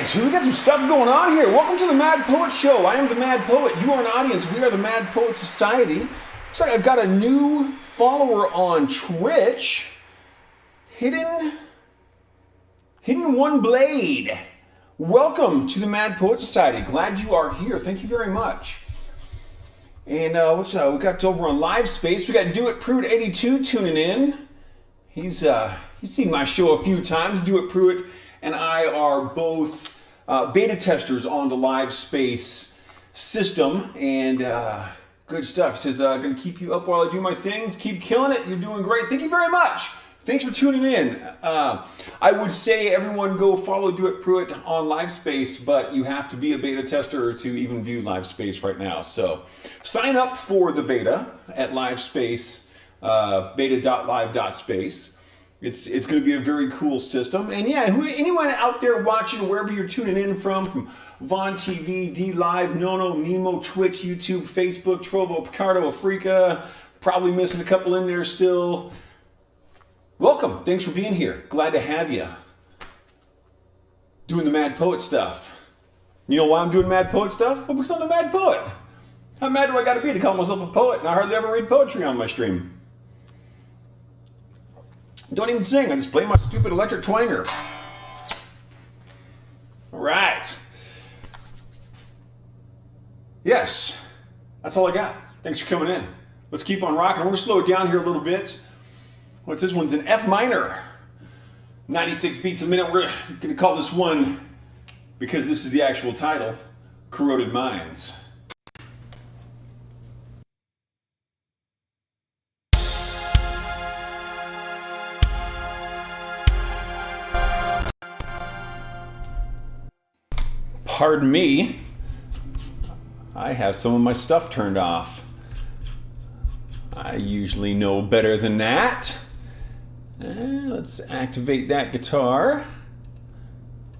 right, we got some stuff going on here. Welcome to the Mad Poet Show. I am the Mad Poet. You are an audience. We are the Mad Poet Society. Looks like I've got a new follower on Twitch. Hidden One Blade. Welcome to the Mad Poet Society. Glad you are here. Thank you very much. And we got over on Live Space. We got Do It Pruitt 82 tuning in. He's seen my show a few times. Do It Pruitt and I are both beta testers on the Live Space system, and good stuff. He says, going to keep you up while I do my things. Keep killing it. You're doing great. Thank you very much. Thanks for tuning in. I would say everyone go follow Do It Pruitt on Live Space, but you have to be a beta tester to even view Live Space right now. So sign up for the beta at Live Space, beta.live.space. It's going to be a very cool system. And yeah, anyone out there watching, wherever you're tuning in from Vaughn TV, D Live, Nono, Nemo, Twitch, YouTube, Facebook, Trovo, Picardo, Africa, probably missing a couple in there still. Welcome. Thanks for being here. Glad to have you. Doing the Mad Poet stuff. You know why I'm doing Mad Poet stuff? Well, because I'm the Mad Poet. How mad do I got to be to call myself a poet? And I hardly ever read poetry on my stream. Don't even sing, I just play my stupid electric twanger. All right. Yes, that's all I got. Thanks for coming in. Let's keep on rocking. I'm going to slow it down here a little bit. This one's in F minor. 96 beats a minute. We're going to call this one, because this is the actual title, Corroded Minds. Pardon me, I have some of my stuff turned off. I usually know better than that. Let's activate that guitar.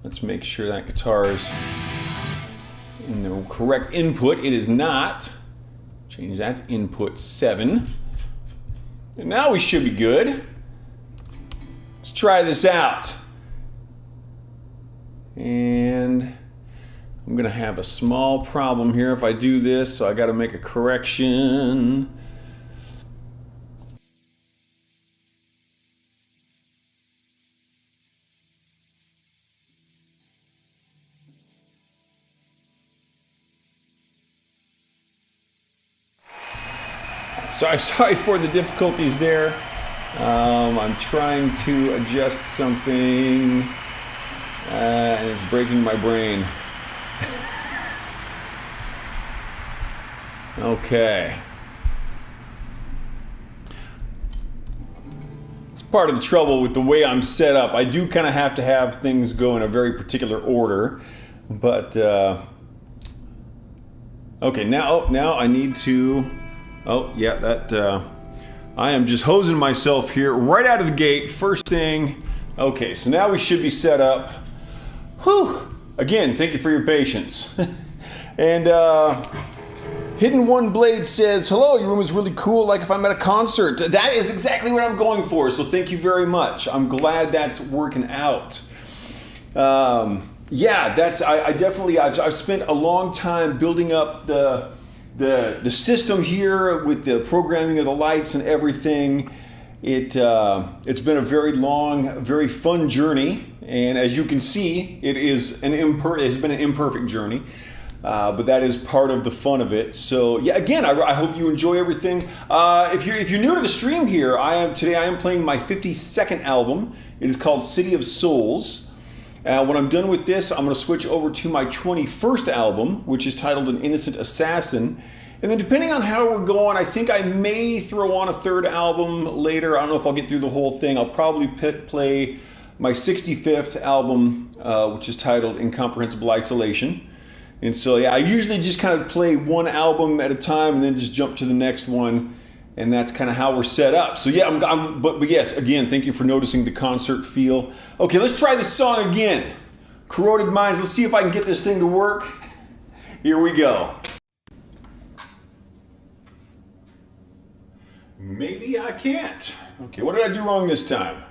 Let's make sure that guitar is in the correct input. It is not. Change that to input 7. And now we should be good. Let's try this out. And I'm going to have a small problem here if I do this, so I got to make a correction. Sorry for the difficulties there. I'm trying to adjust something, and it's breaking my brain. Okay. It's part of the trouble with the way I'm set up. I do kind of have to have things go in a very particular order, but okay, now I need to, I am just hosing myself here right out of the gate, first thing. Okay, so now we should be set up. Whew! Again, thank you for your patience. And Hidden One Blade says, hello, your room is really cool, like if I'm at a concert. That is exactly what I'm going for, so thank you very much. I'm glad that's working out. I've spent a long time building up the system here with the programming of the lights and everything. It's been a very long, very fun journey, and as you can see, it has been an imperfect journey. But that is part of the fun of it. So yeah, again, I hope you enjoy everything. If you're new to the stream here, I am playing my 52nd album. It is called City of Souls. When I'm done with this, I'm going to switch over to my 21st album, which is titled An Innocent Assassin. And then depending on how we're going, I think I may throw on a third album later. I don't know if I'll get through the whole thing. I'll probably play my 65th album, which is titled Incomprehensible Isolation. And so, yeah, I usually just kind of play one album at a time and then just jump to the next one. And that's kind of how we're set up. So, yeah, but yes, again, thank you for noticing the concert feel. Okay, let's try this song again. Corroded Minds. Let's see if I can get this thing to work. Here we go. Maybe I can't. Okay, what did I do wrong this time?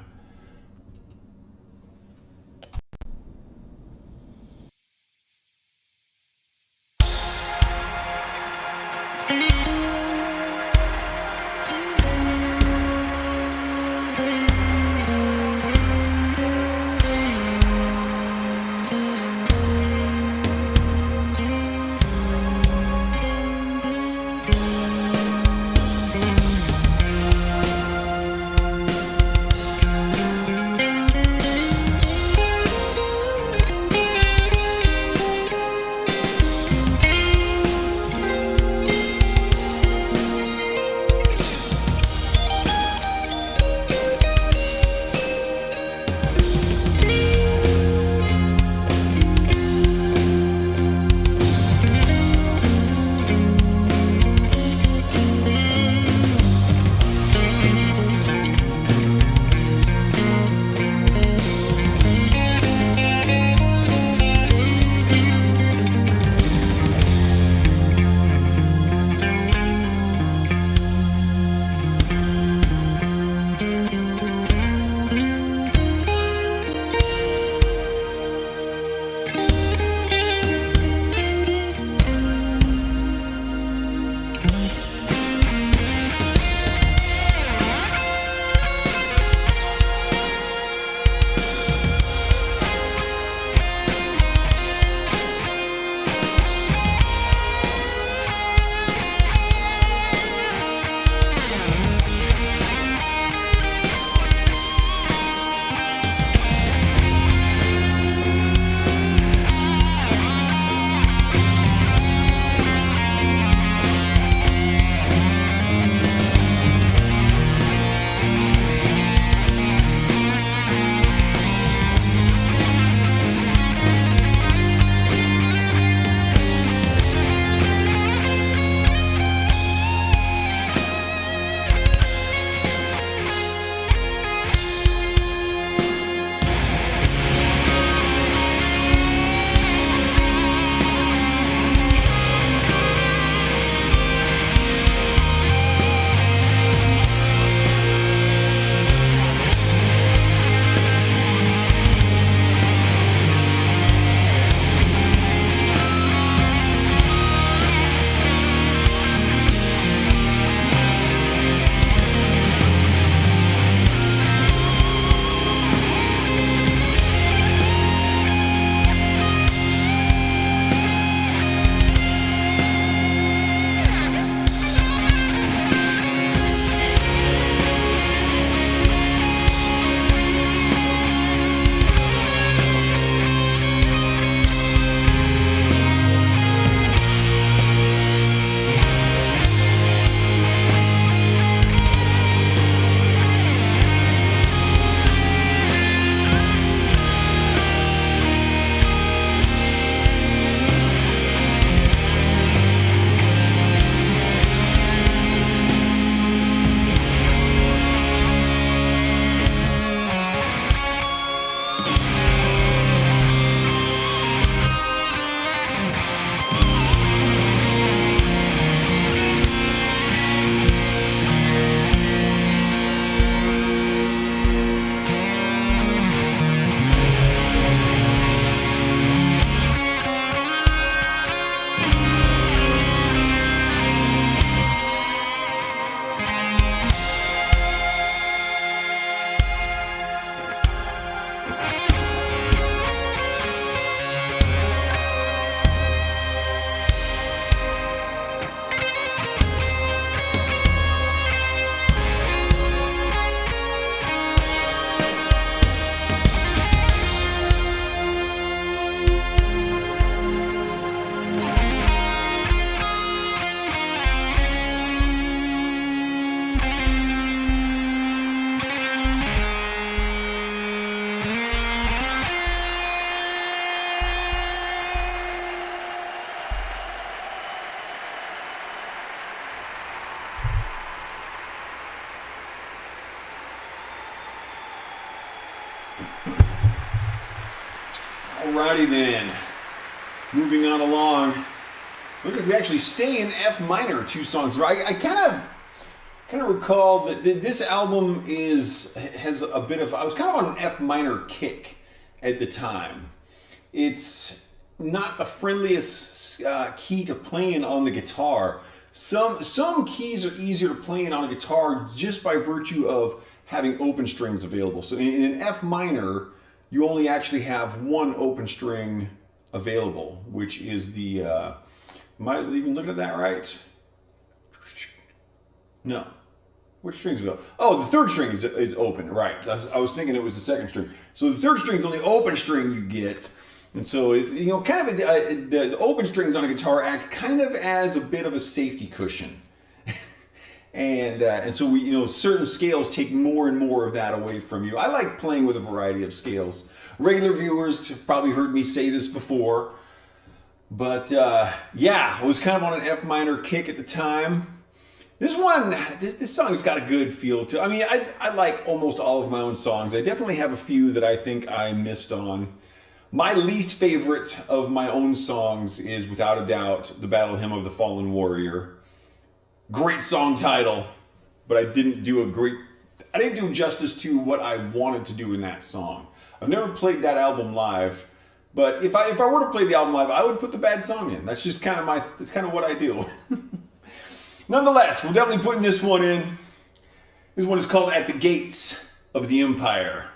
Alrighty then. Moving on along. Look like we actually stay in F minor 2 songs. I kind of recall that this album has a bit of. I was kind of on an F minor kick at the time. It's not the friendliest key to playing on the guitar. Some keys are easier to play in on a guitar just by virtue of having open strings available. So in an F minor, you only actually have one open string available, which is the. Am I even looking at that right? No. Which strings go? Oh, the third string is open, right? I was thinking it was the second string. So the third string is the only open string you get. And so it's, kind of the open strings on a guitar act kind of as a bit of a safety cushion. And so we, certain scales take more and more of that away from you. I like playing with a variety of scales. Regular viewers have probably heard me say this before. But yeah, I was kind of on an F minor kick at the time. This song's got a good feel to it. I mean, I like almost all of my own songs. I definitely have a few that I think I missed on. My least favorite of my own songs is, without a doubt, The Battle Hymn of the Fallen Warrior. Great song title, but I didn't do justice to what I wanted to do in that song. I've never played that album live. But if I were to play the album live, I would put the bad song in. That's just kind of what I do. Nonetheless, we're definitely putting this one in. This one is called At the Gates of the Empire.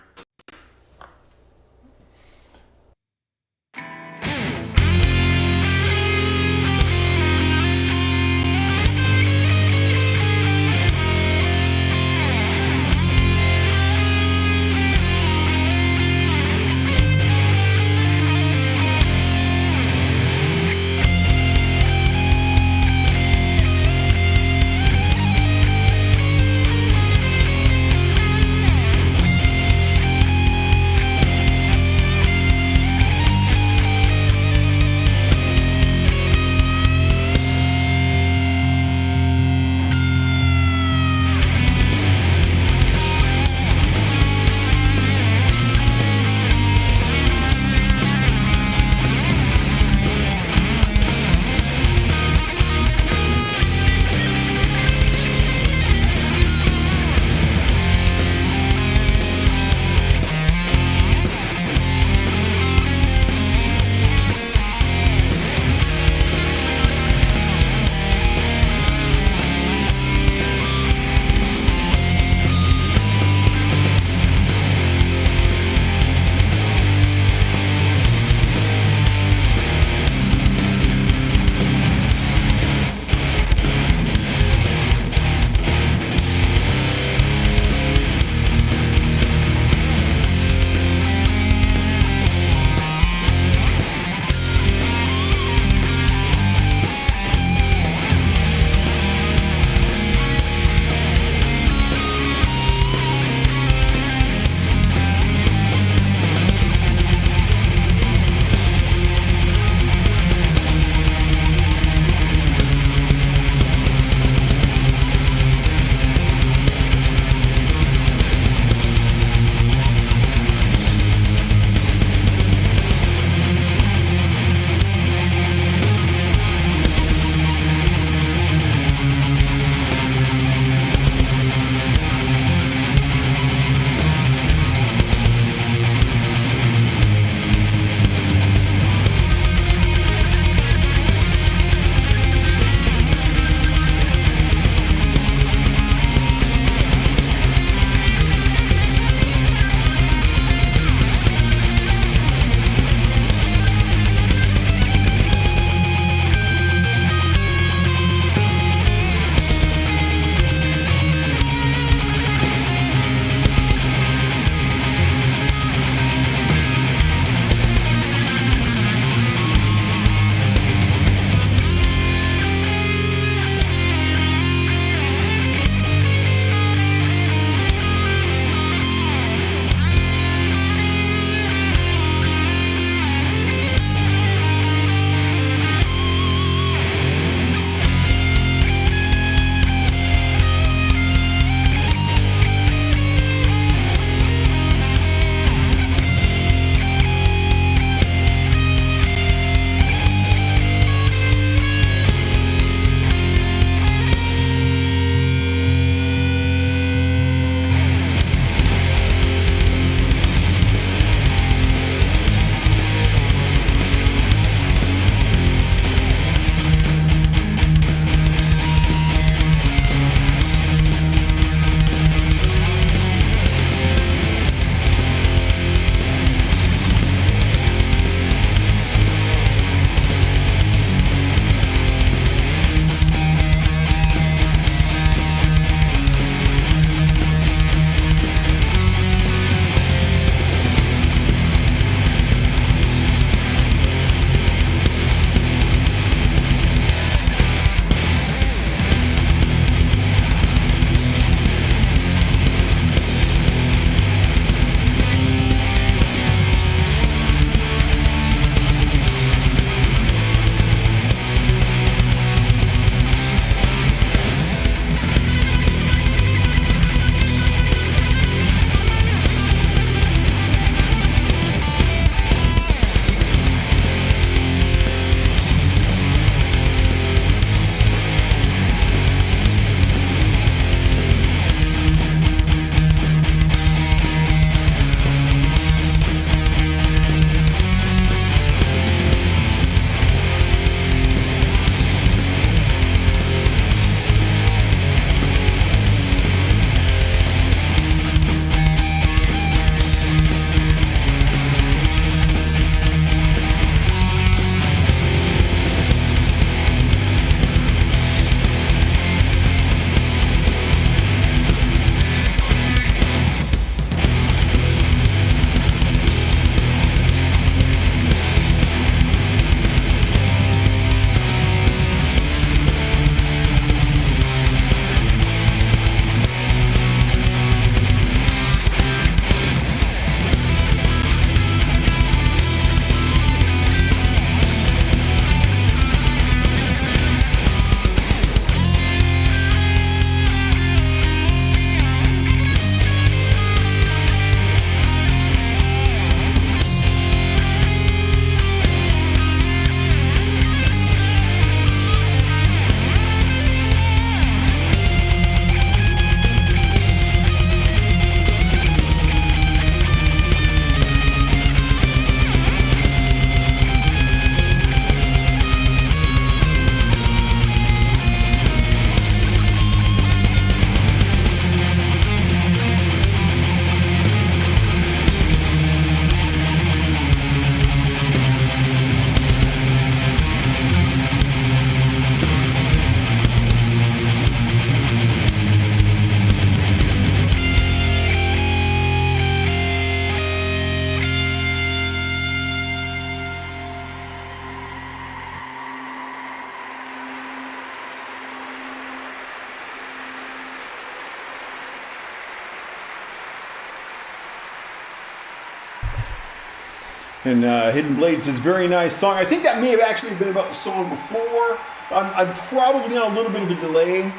And Hidden Blades is a very nice song. I think that may have actually been about the song before. I'm probably on a little bit of a delay.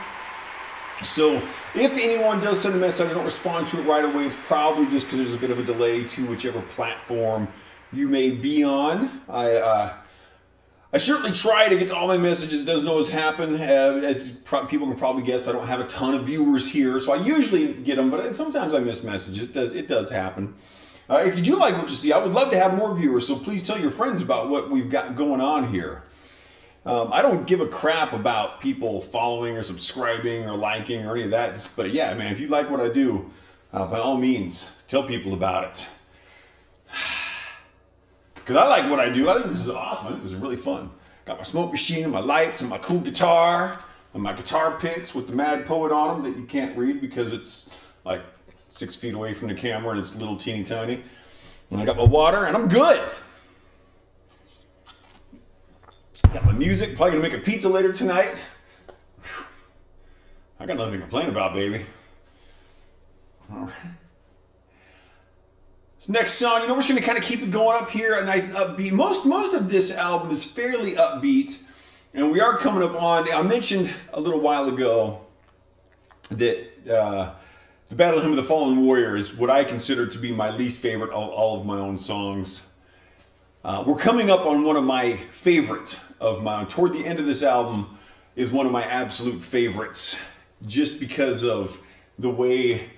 So if anyone does send a message, I don't respond to it right away. It's probably just because there's a bit of a delay to whichever platform you may be on. I certainly try to get to all my messages. It doesn't always happen. As people can probably guess, I don't have a ton of viewers here, so I usually get them, but sometimes I miss messages. It does happen. If you do like what you see, I would love to have more viewers, so please tell your friends about what we've got going on here. I don't give a crap about people following or subscribing or liking or any of that, but yeah, man, if you like what I do, by all means, tell people about it. Because I like what I do. I think this is awesome. I think this is really fun. Got my smoke machine and my lights and my cool guitar and my guitar picks with the Mad Poet on them that you can't read because it's like 6 feet away from the camera and it's a little teeny tiny. And I got my water and I'm good. Got my music. Probably gonna make a pizza later tonight. Whew. I got nothing to complain about, baby. All right. This next song, we're just going to kind of keep it going up here, a nice upbeat. Most of this album is fairly upbeat, and we are coming up on, I mentioned a little while ago that the Battle Hymn of the Fallen Warrior is what I consider to be my least favorite of all of my own songs. We're coming up on one of my favorites of mine. Toward the end of this album is one of my absolute favorites, just because of the way...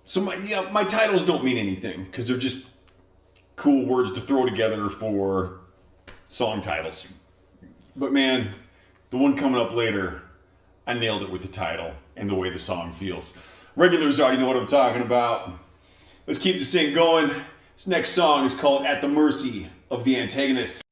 So my titles don't mean anything because they're just cool words to throw together for song titles. But man, the one coming up later, I nailed it with the title and the way the song feels. Regulars already know what I'm talking about. Let's keep this thing going. This next song is called At the Mercy of the Antagonist.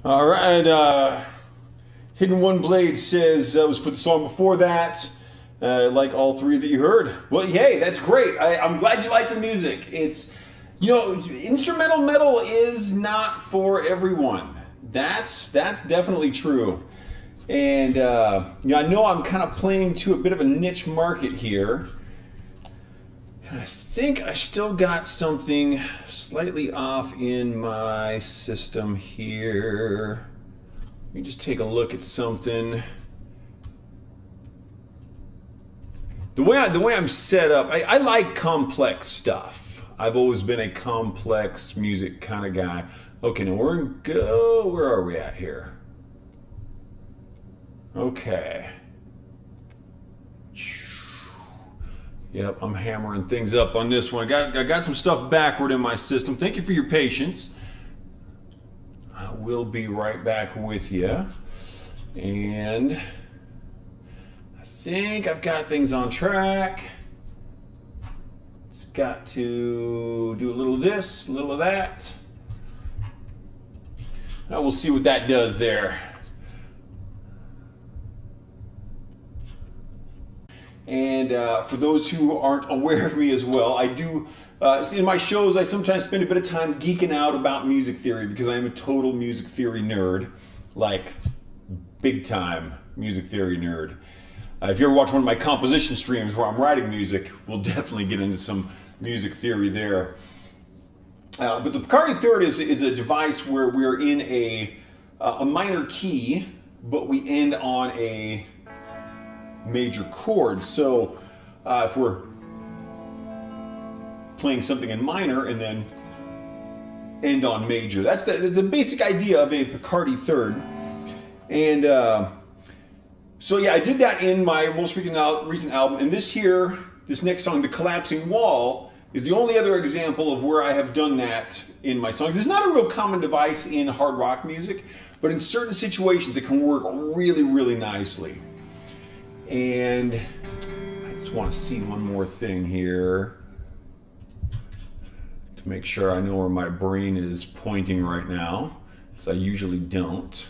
All right. Hidden One Blade says was for the song before that. Like all three that you heard. Well, hey, that's great. I'm glad you like the music. It's, instrumental metal is not for everyone. That's definitely true. And I know I'm kind of playing to a bit of a niche market here. I think I still got something slightly off in my system here. Let me just take a look at something. The way I'm set up, I like complex stuff. I've always been a complex music kind of guy. Okay, now where are we at here? Okay. Yep, I'm hammering things up on this one. I got some stuff backward in my system. Thank you for your patience. I will be right back with you. And I think I've got things on track. It's got to do a little of this, a little of that. Now we'll see what that does there. And for those who aren't aware of me as well, I do, in my shows, I sometimes spend a bit of time geeking out about music theory because I am a total music theory nerd, like big time music theory nerd. If you ever watch one of my composition streams where I'm writing music, we'll definitely get into some music theory there. But the Picardy third is a device where we're in a minor key, but we end on a major chord. So if we're playing something in minor and then end on major, that's the basic idea of a Picardy third. And so yeah, I did that in my most recent album. And this next song, The Collapsing Wall, is the only other example of where I have done that in my songs. It's not a real common device in hard rock music, but in certain situations it can work really, really nicely. And I just want to see one more thing here to make sure I know where my brain is pointing right now, because I usually don't.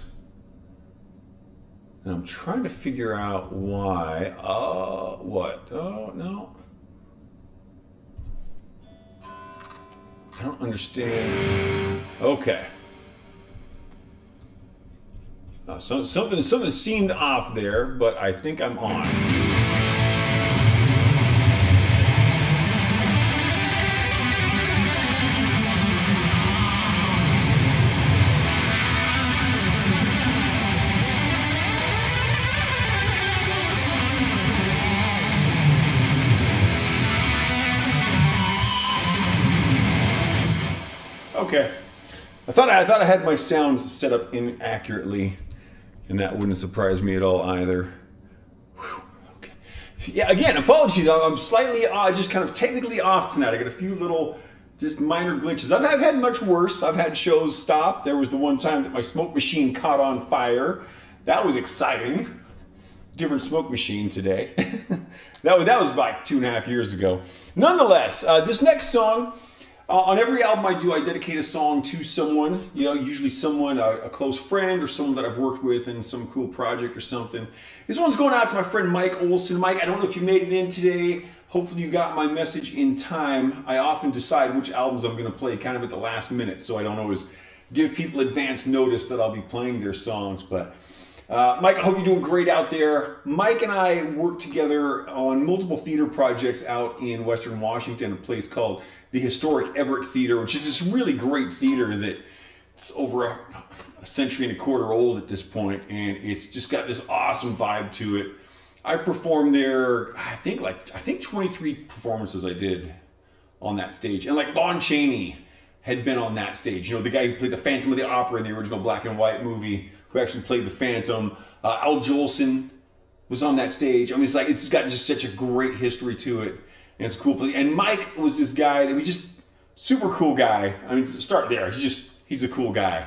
And I'm trying to figure out why. What? Oh, no. I don't understand. Okay. Something seemed off there, but I think I'm on. Okay. I thought I had my sounds set up inaccurately. And that wouldn't surprise me at all either. Whew, okay. Yeah, again, apologies. I'm slightly just kind of technically off tonight. I got a few little, just minor glitches. I've had much worse. I've had shows stop. There was the one time that my smoke machine caught on fire. That was exciting. Different smoke machine today. that was like 2.5 years ago. Nonetheless, this next song, on every album I do, I dedicate a song to someone, usually someone, a close friend or someone that I've worked with in some cool project or something. This one's going out to my friend Mike Olson. Mike, I don't know if you made it in today. Hopefully you got my message in time. I often decide which albums I'm going to play kind of at the last minute, so I don't always give people advance notice that I'll be playing their songs. But Mike, I hope you're doing great out there. Mike and I work together on multiple theater projects out in Western Washington, a place called the Historic Everett Theater, which is this really great theater that it's over a century and a quarter old at this point, and it's just got this awesome vibe to it. I've performed there, I think 23 performances I did on that stage. And like Lon Chaney had been on that stage. The guy who played the Phantom of the Opera in the original black and white movie, who actually played the Phantom. Al Jolson was on that stage. I mean, it's got just such a great history to it. And it's a cool place. And Mike was this guy that super cool guy. I mean, start there. He's a cool guy.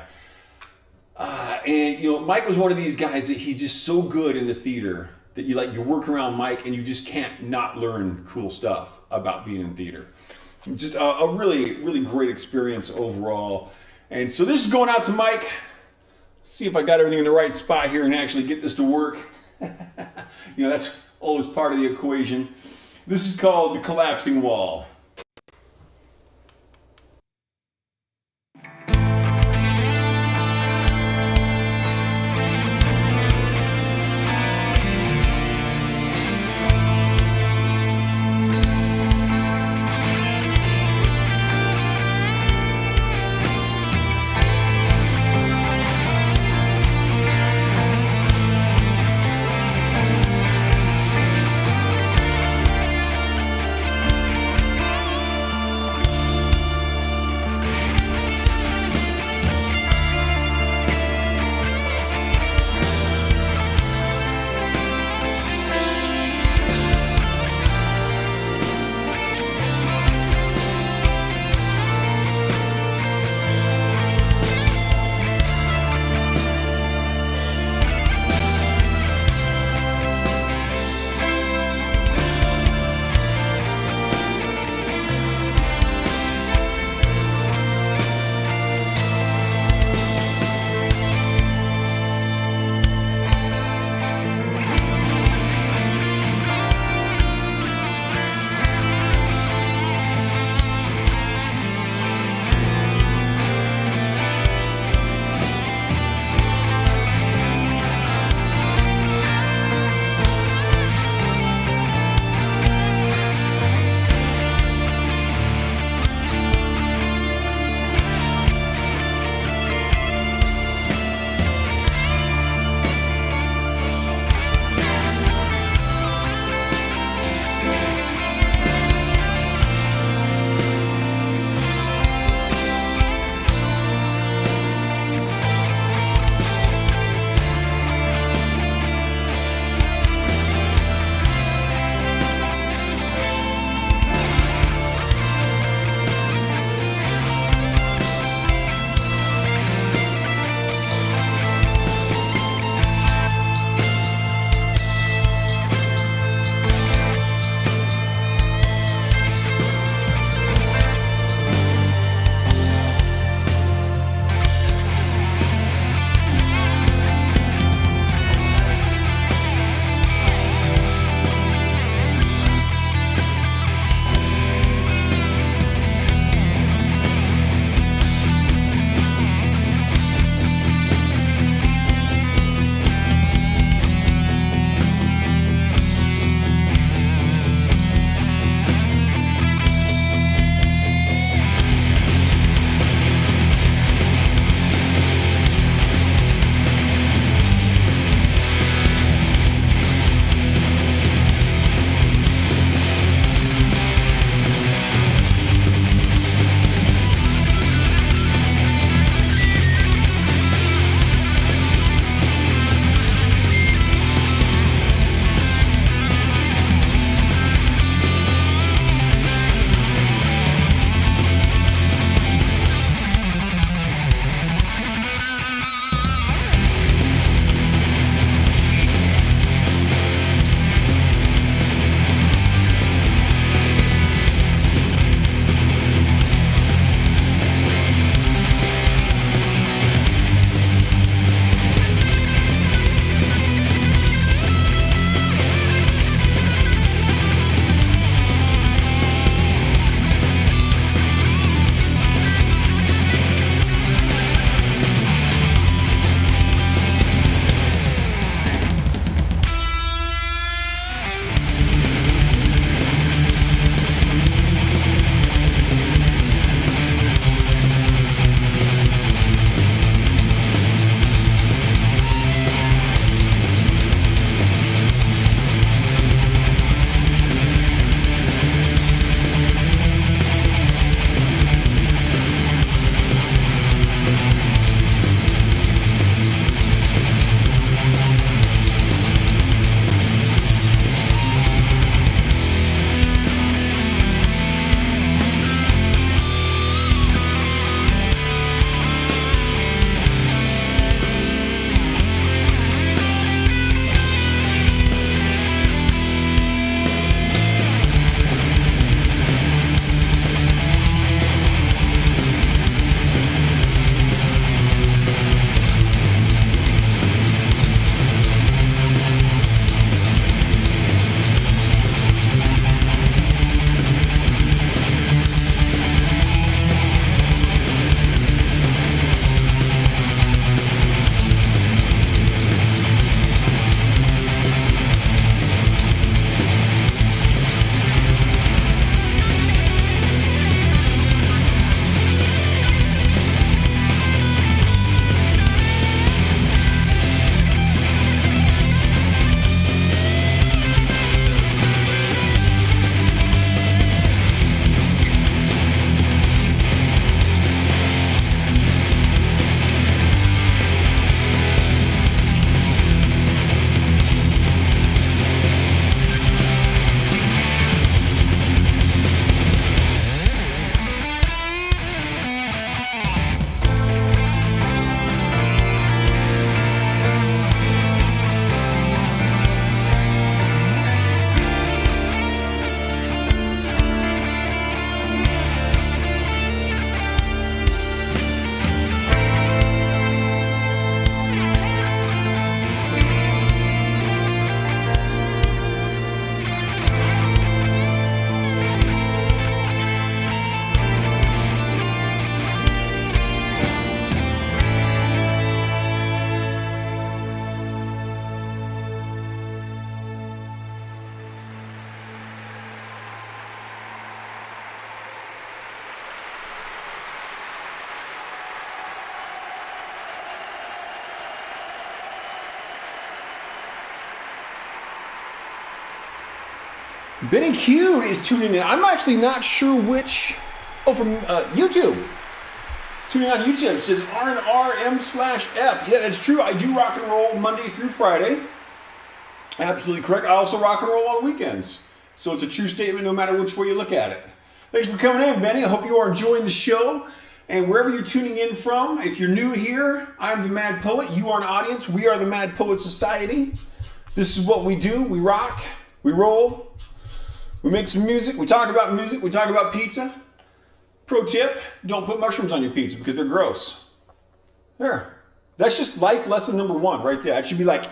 And Mike was one of these guys that he's just so good in the theater that you work around Mike and you just can't not learn cool stuff about being in theater. Just a really, really great experience overall. And so this is going out to Mike. See if I got everything in the right spot here and actually get this to work. That's always part of the equation. This is called the collapsing wall. Benny Cute is tuning in. I'm actually not sure which. Oh, from YouTube. Tuning on YouTube. It says RNRM/F. Yeah, that's true. I do rock and roll Monday through Friday. Absolutely correct. I also rock and roll on weekends. So it's a true statement no matter which way you look at it. Thanks for coming in, Benny. I hope you are enjoying the show. And wherever you're tuning in from, if you're new here, I'm the Mad Poet. You are an audience. We are the Mad Poet Society. This is what we do. We rock. We roll. We make some music. We talk about music. We talk about pizza. Pro tip, don't put mushrooms on your pizza because they're gross. There. That's just life lesson number 1 right there. It should be like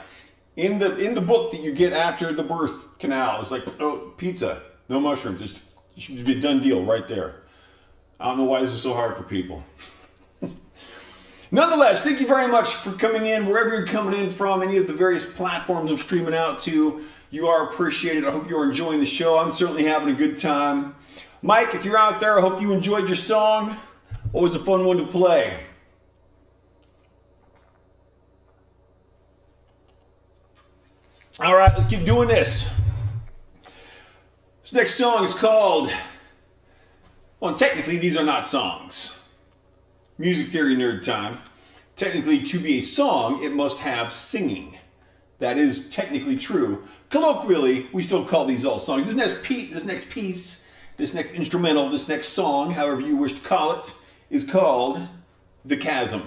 in the book that you get after the birth canal. It's like, oh, pizza, no mushrooms. It should be a done deal right there. I don't know why this is so hard for people. Nonetheless, thank you very much for coming in, wherever you're coming in from, any of the various platforms I'm streaming out to. You are appreciated. I hope you're enjoying the show. I'm certainly having a good time. Mike, if you're out there, I hope you enjoyed your song. Always a fun one to play. All right, let's keep doing this. This next song is called, well, technically these are not songs. Music theory nerd time. Technically, to be a song, it must have singing. That is technically true. Colloquially, we still call these all songs. This next piece, this next instrumental, this next song, however you wish to call it, is called The Chasm.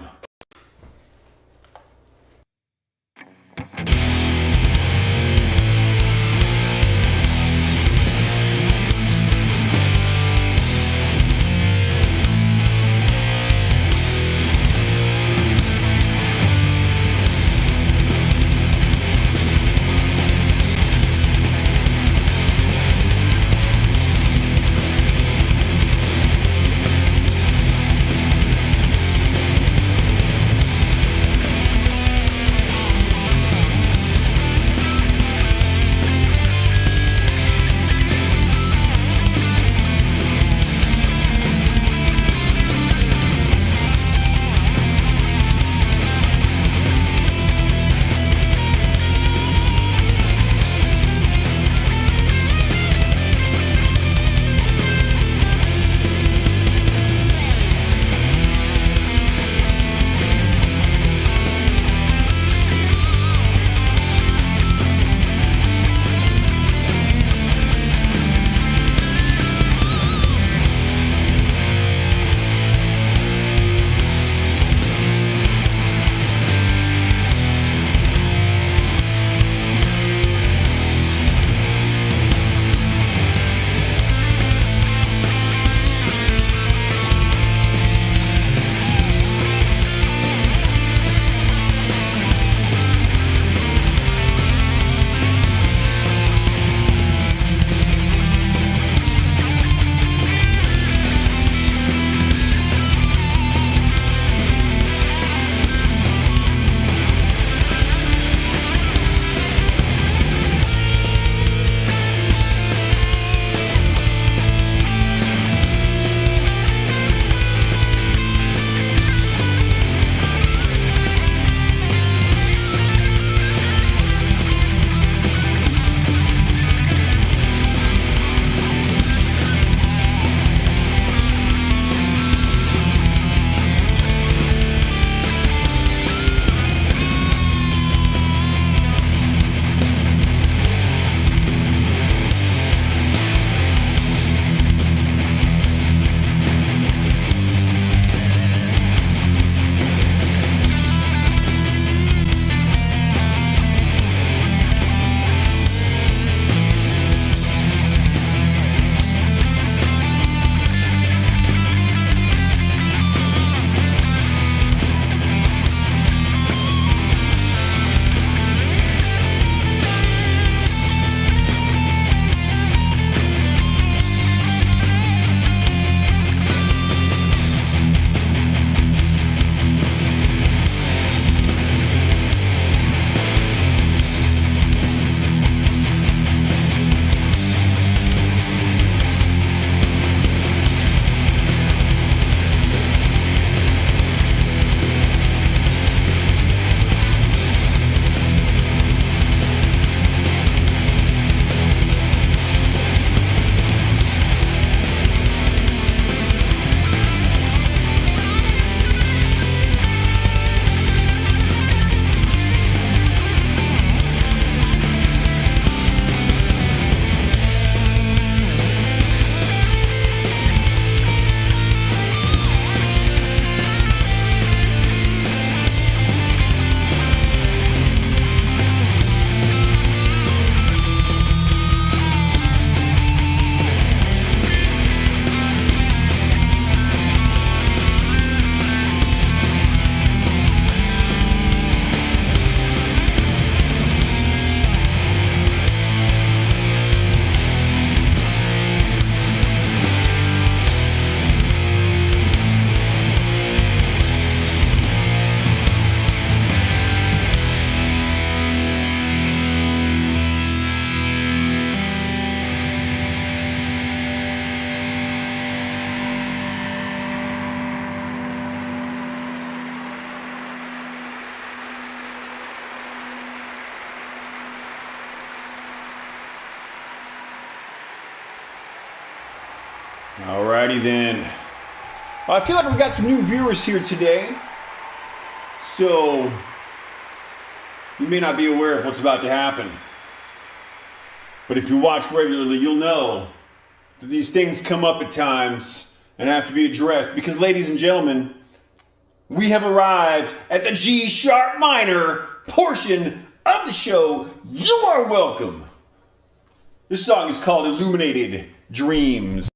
Alrighty then. I feel like we got some new viewers here today. So, you may not be aware of what's about to happen. But if you watch regularly, you'll know that these things come up at times and have to be addressed. Because, ladies and gentlemen, we have arrived at the G sharp minor portion of the show. You are welcome. This song is called Illuminated Dreams.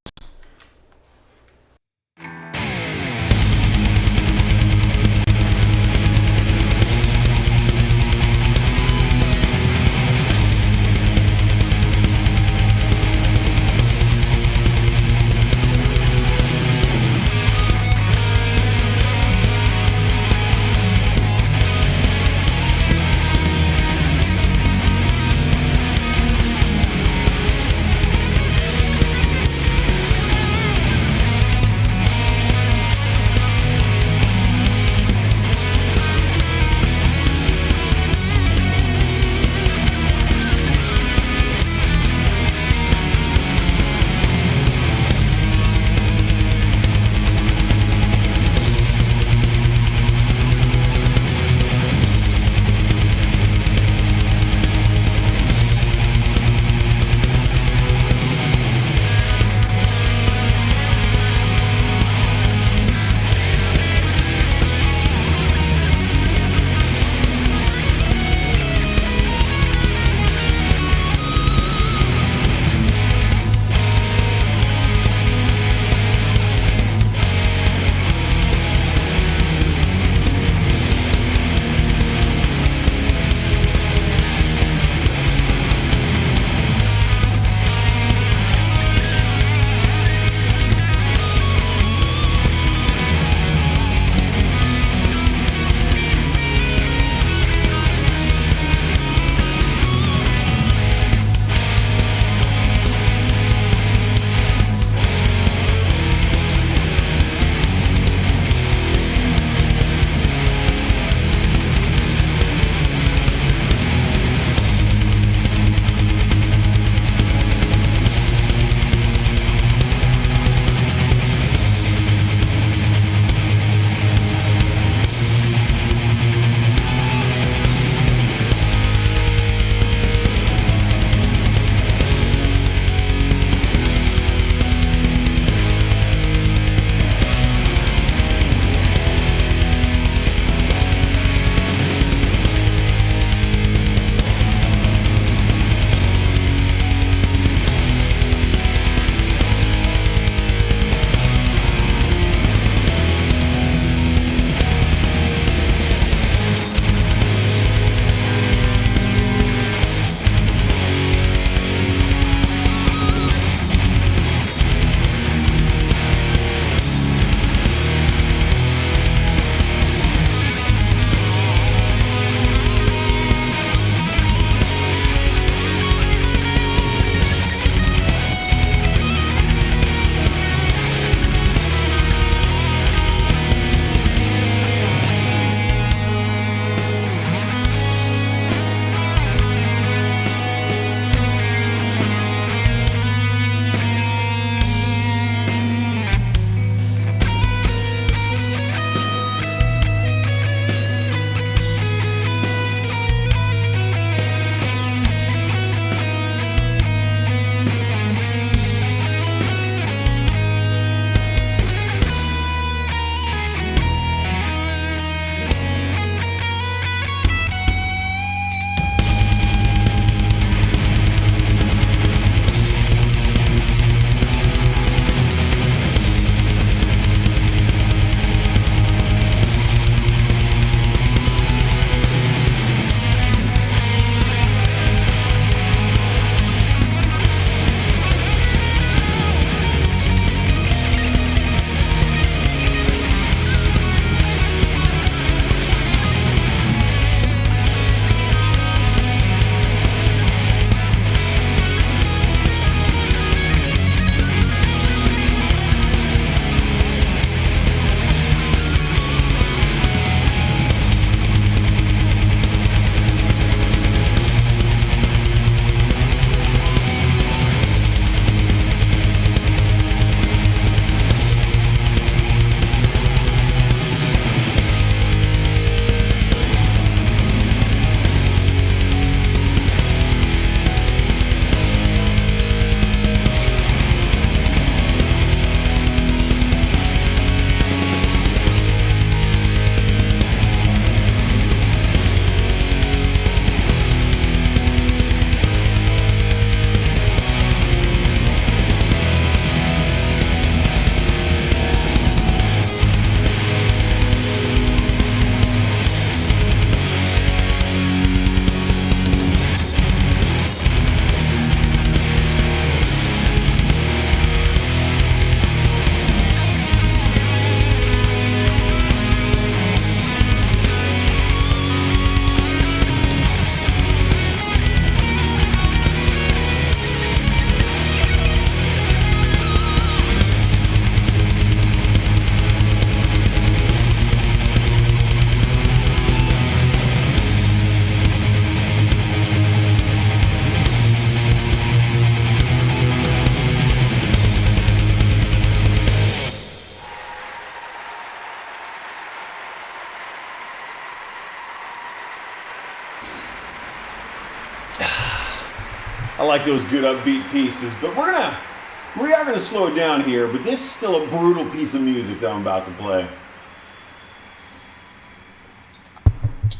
like those good upbeat pieces, but we are gonna slow it down here, but this is still a brutal piece of music that I'm about to play.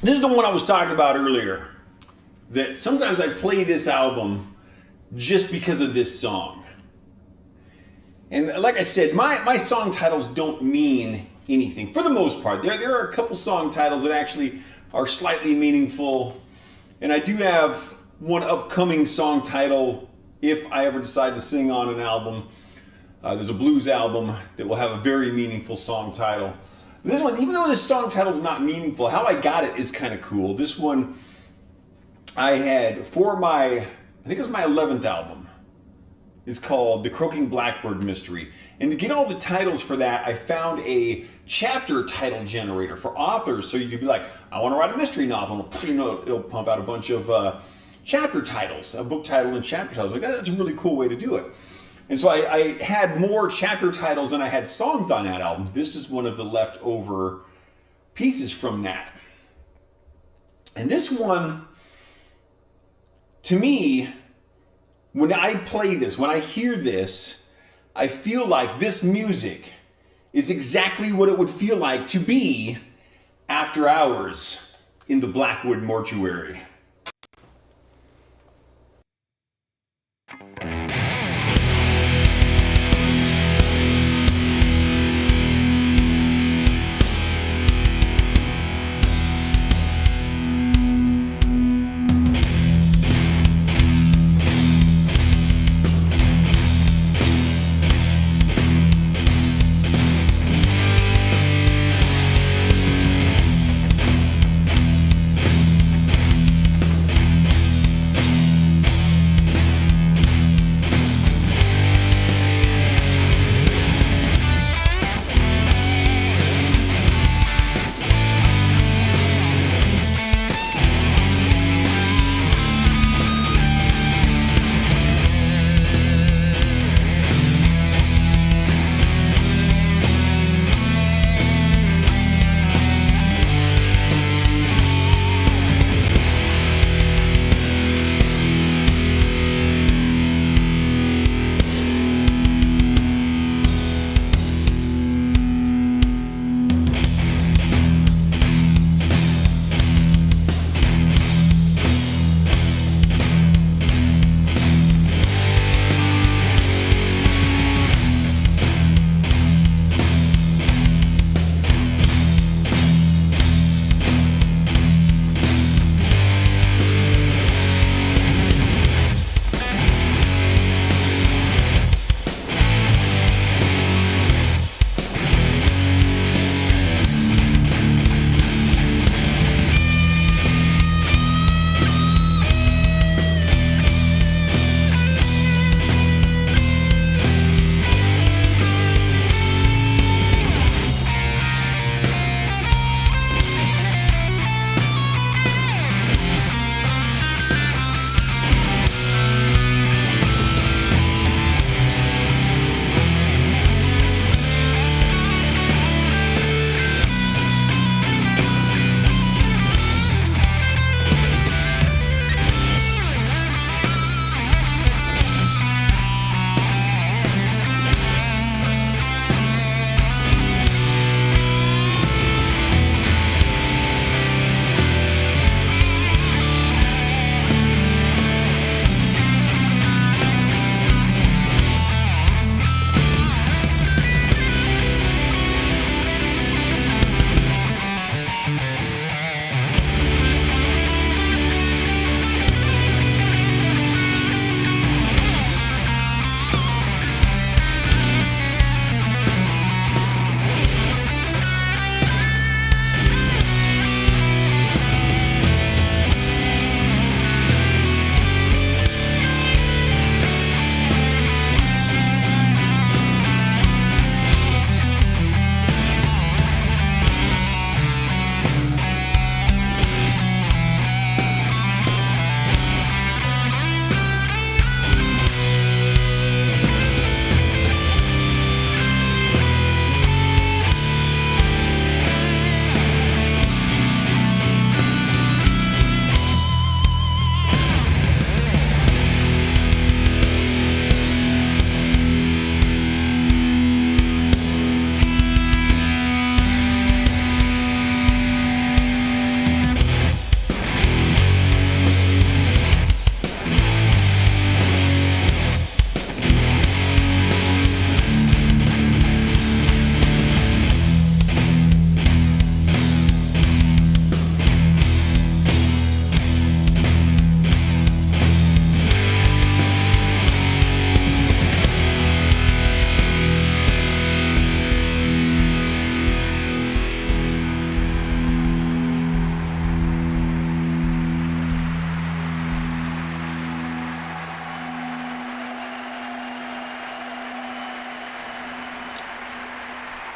This is the one I was talking about earlier, that sometimes I play this album just because of this song. And like I said, my song titles don't mean anything, for the most part. There are a couple song titles that actually are slightly meaningful, and I do have one upcoming song title if I ever decide to sing on an album. There's a blues album that will have a very meaningful song title. This one, even though this song title is not meaningful, how I got it is kind of cool. This one I had for I think it was my 11th album. It's called The Croaking Blackbird Mystery. And to get all the titles for that, I found a chapter title generator for authors. So you could be like, I want to write a mystery novel. It'll pump out a bunch of chapter titles, a book title and chapter titles. Like, that's a really cool way to do it. And so I had more chapter titles than I had songs on that album. This is one of the leftover pieces from that. And this one, to me, when I play this, when I hear this, I feel like this music is exactly what it would feel like to be after hours in the Blackwood mortuary.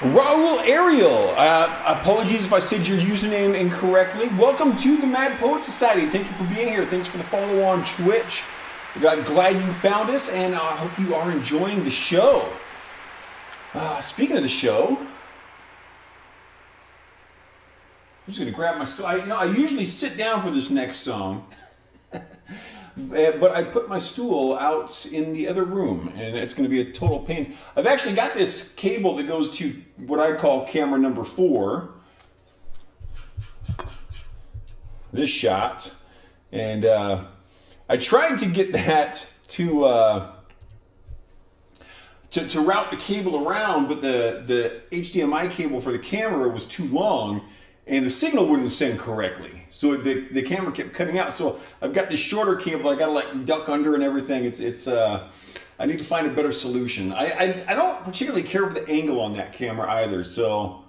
Raul Ariel, apologies if I said your username incorrectly. Welcome to the Mad Poet Society. Thank you for being here. Thanks for the follow on Twitch. Glad you found us, and I hope you are enjoying the show. Speaking of the show, I'm just going to grab my stool. I usually sit down for this next song, but I put my stool out in the other room, and it's going to be a total pain. I've actually got this cable that goes to what I call camera number 4, this shot, and I tried to get that to route the cable around, but the HDMI cable for the camera was too long, and the signal wouldn't send correctly. So the camera kept cutting out. So I've got this shorter cable that I gotta like duck under and everything. It's I need to find a better solution. I don't particularly care for the angle on that camera either, so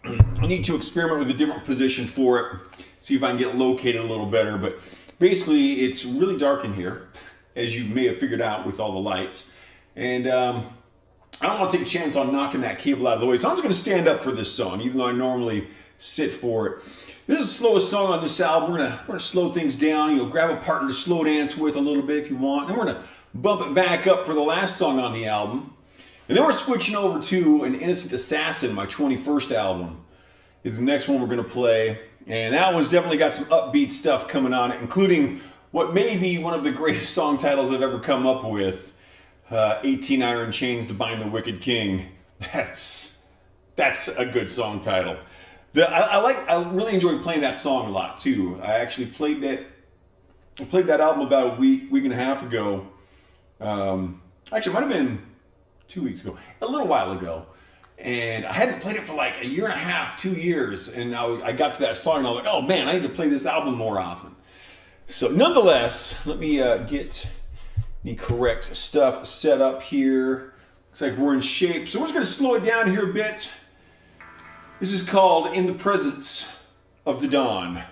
I need to experiment with a different position for it, see if I can get located a little better. But basically, it's really dark in here, as you may have figured out with all the lights. And I don't want to take a chance on knocking that cable out of the way, so I'm just going to stand up for this song, even though I normally sit for it. This is the slowest song on this album. We're gonna slow things down. Grab a partner to slow dance with a little bit if you want. And we're gonna bump it back up for the last song on the album. And then we're switching over to An Innocent Assassin, my 21st album, is the next one we're gonna play. And that one's definitely got some upbeat stuff coming on it, including what may be one of the greatest song titles I've ever come up with, 18 Iron Chains to Bind the Wicked King. That's a good song title. I really enjoyed playing that song a lot too. I actually played that album about a week and a half ago. Actually, it might have been 2 weeks ago, a little while ago. And I hadn't played it for like a year and a half, 2 years. And I got to that song and I was like, oh man, I need to play this album more often. So nonetheless, let me get the correct stuff set up here. Looks like we're in shape. So we're just going to slow it down here a bit. This is called In the Presence of the Dawn.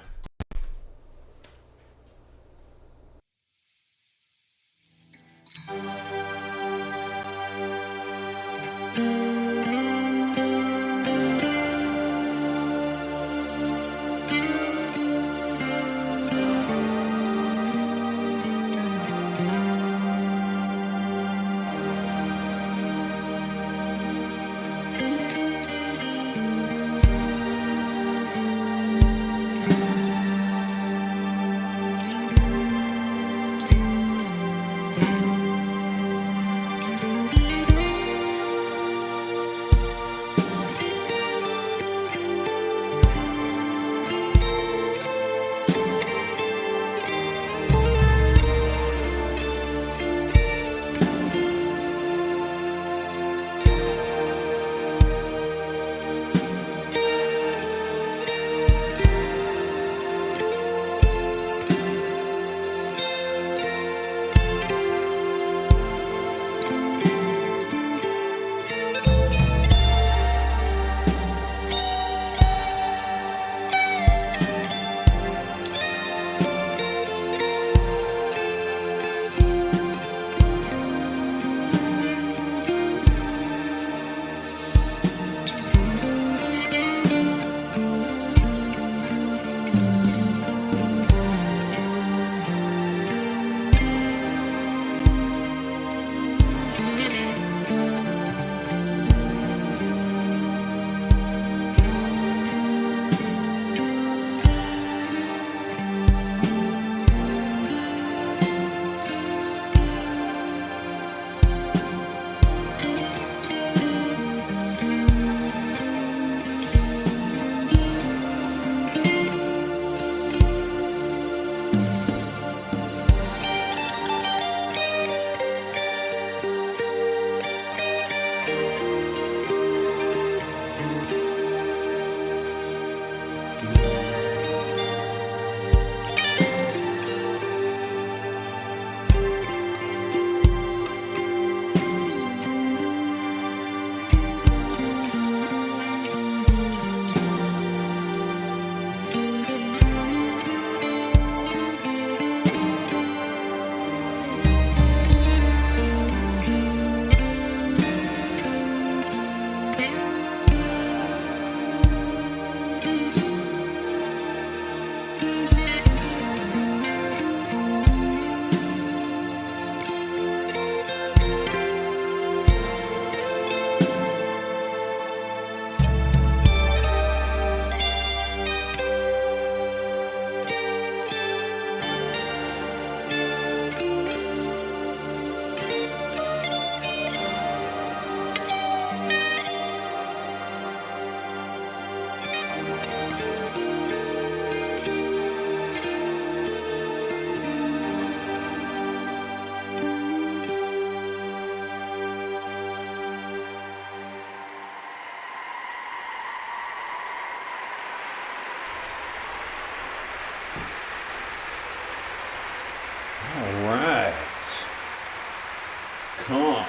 calm.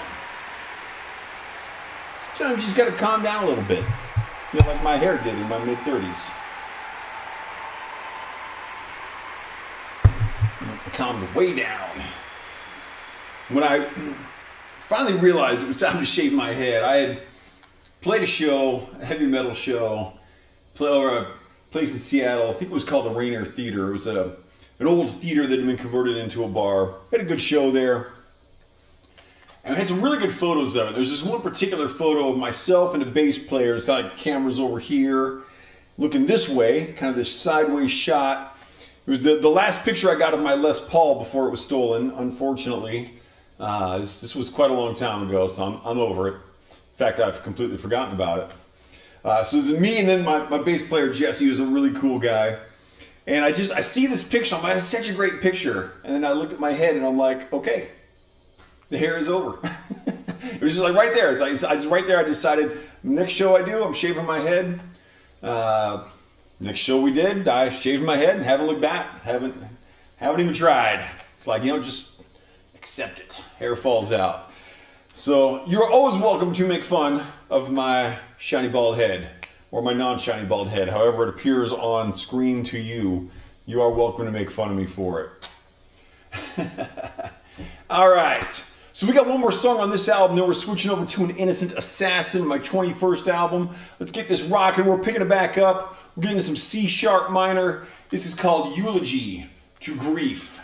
Sometimes you just got to calm down a little bit. You know, like my hair did in my mid-30s. I calmed way down. When I finally realized it was time to shave my head, I had played a show, a heavy metal show, or a place in Seattle. I think it was called the Rainier Theater. It was an old theater that had been converted into a bar. Had a good show there. And I had some really good photos of it. There's this one particular photo of myself and the bass player. It's got like the cameras over here, looking this way, kind of this sideways shot. It was the last picture I got of my Les Paul before it was stolen, unfortunately. This was quite a long time ago, so I'm over it. In fact, I've completely forgotten about it. So it was me and then my bass player, Jesse, was a really cool guy. And I see this picture, I'm like, that's such a great picture. And then I looked at my head and I'm like, okay, the hair is over. It was just like right there. I decided, next show I do, I'm shaving my head. Next show we did, I shaved my head and haven't looked back. Haven't even tried. It's like, just accept it. Hair falls out. So you're always welcome to make fun of my shiny bald head or my non-shiny bald head. However it appears on screen to you, you are welcome to make fun of me for it. All right. So we got one more song on this album, then we're switching over to An Innocent Assassin, my 21st album. Let's get this rocking. We're picking it back up. We're getting some C sharp minor. This is called Eulogy to Grief.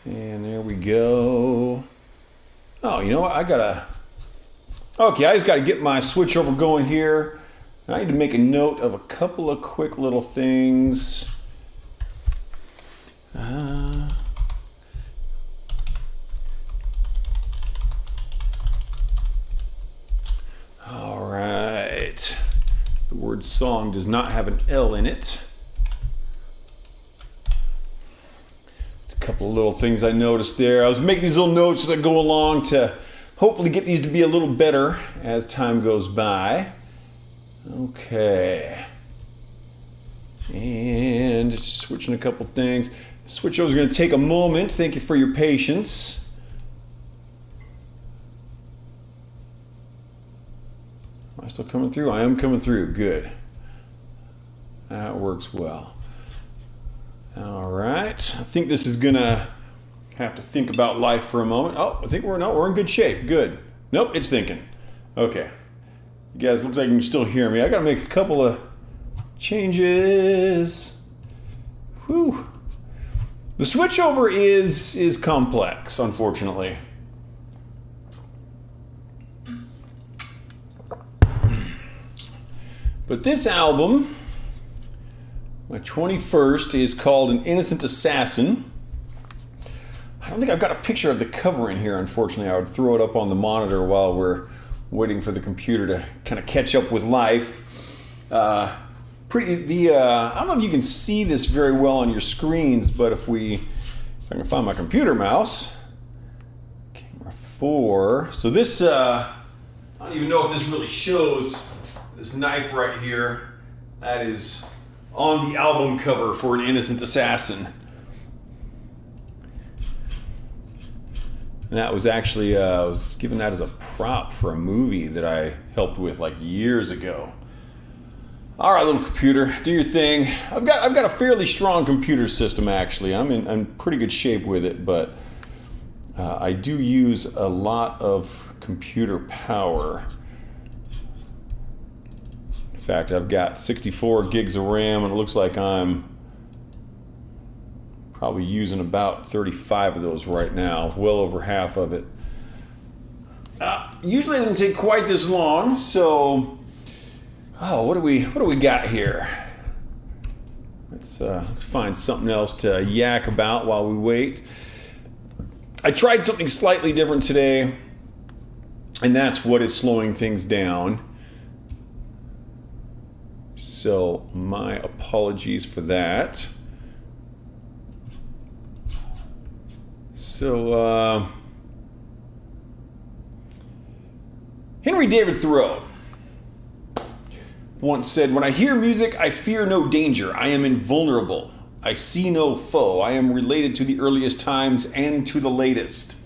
And there we go. Oh, you know what? Okay, I just gotta get my switchover going here. I need to make a note of a couple of quick little things. All right. The word song does not have an L in it. It's a couple of little things I noticed there. I was making these little notes as I go along to hopefully get these to be a little better as time goes by. Okay. And just switching a couple things. Switch over is going to take a moment. Thank you for your patience. Am I still coming through? I am coming through. Good. That works well. All right. I think this is going to have to think about life for a moment. Oh, I think we're in good shape. Good. Nope, it's thinking. Okay. You guys, looks like you can still hear me. I got to make a couple of changes. Whew. The switchover is complex, unfortunately. But this album, my 21st, is called An Innocent Assassin. I don't think I've got a picture of the cover in here, unfortunately. I would throw it up on the monitor while we're waiting for the computer to kind of catch up with life. I don't know if you can see this very well on your screens, but if I can find my computer mouse, camera 4. So this, I don't even know if this really shows this knife right here. That is on the album cover for An Innocent Assassin. And that was actually, I was given that as a prop for a movie that I helped with like years ago. All right, little computer, do your thing. I've got a fairly strong computer system, actually. I'm in pretty good shape with it, but I do use a lot of computer power. In fact, I've got 64 gigs of RAM, and it looks like I'm probably using about 35 of those right now, well over half of it. Usually doesn't take quite this long, so what do we got here? Let's find something else to yak about while we wait. I tried something slightly different today, and that's what is slowing things down. So my apologies for that. So Henry David Thoreau once said, "When I hear music, I fear no danger. I am invulnerable. I see no foe. I am related to the earliest times and to the latest.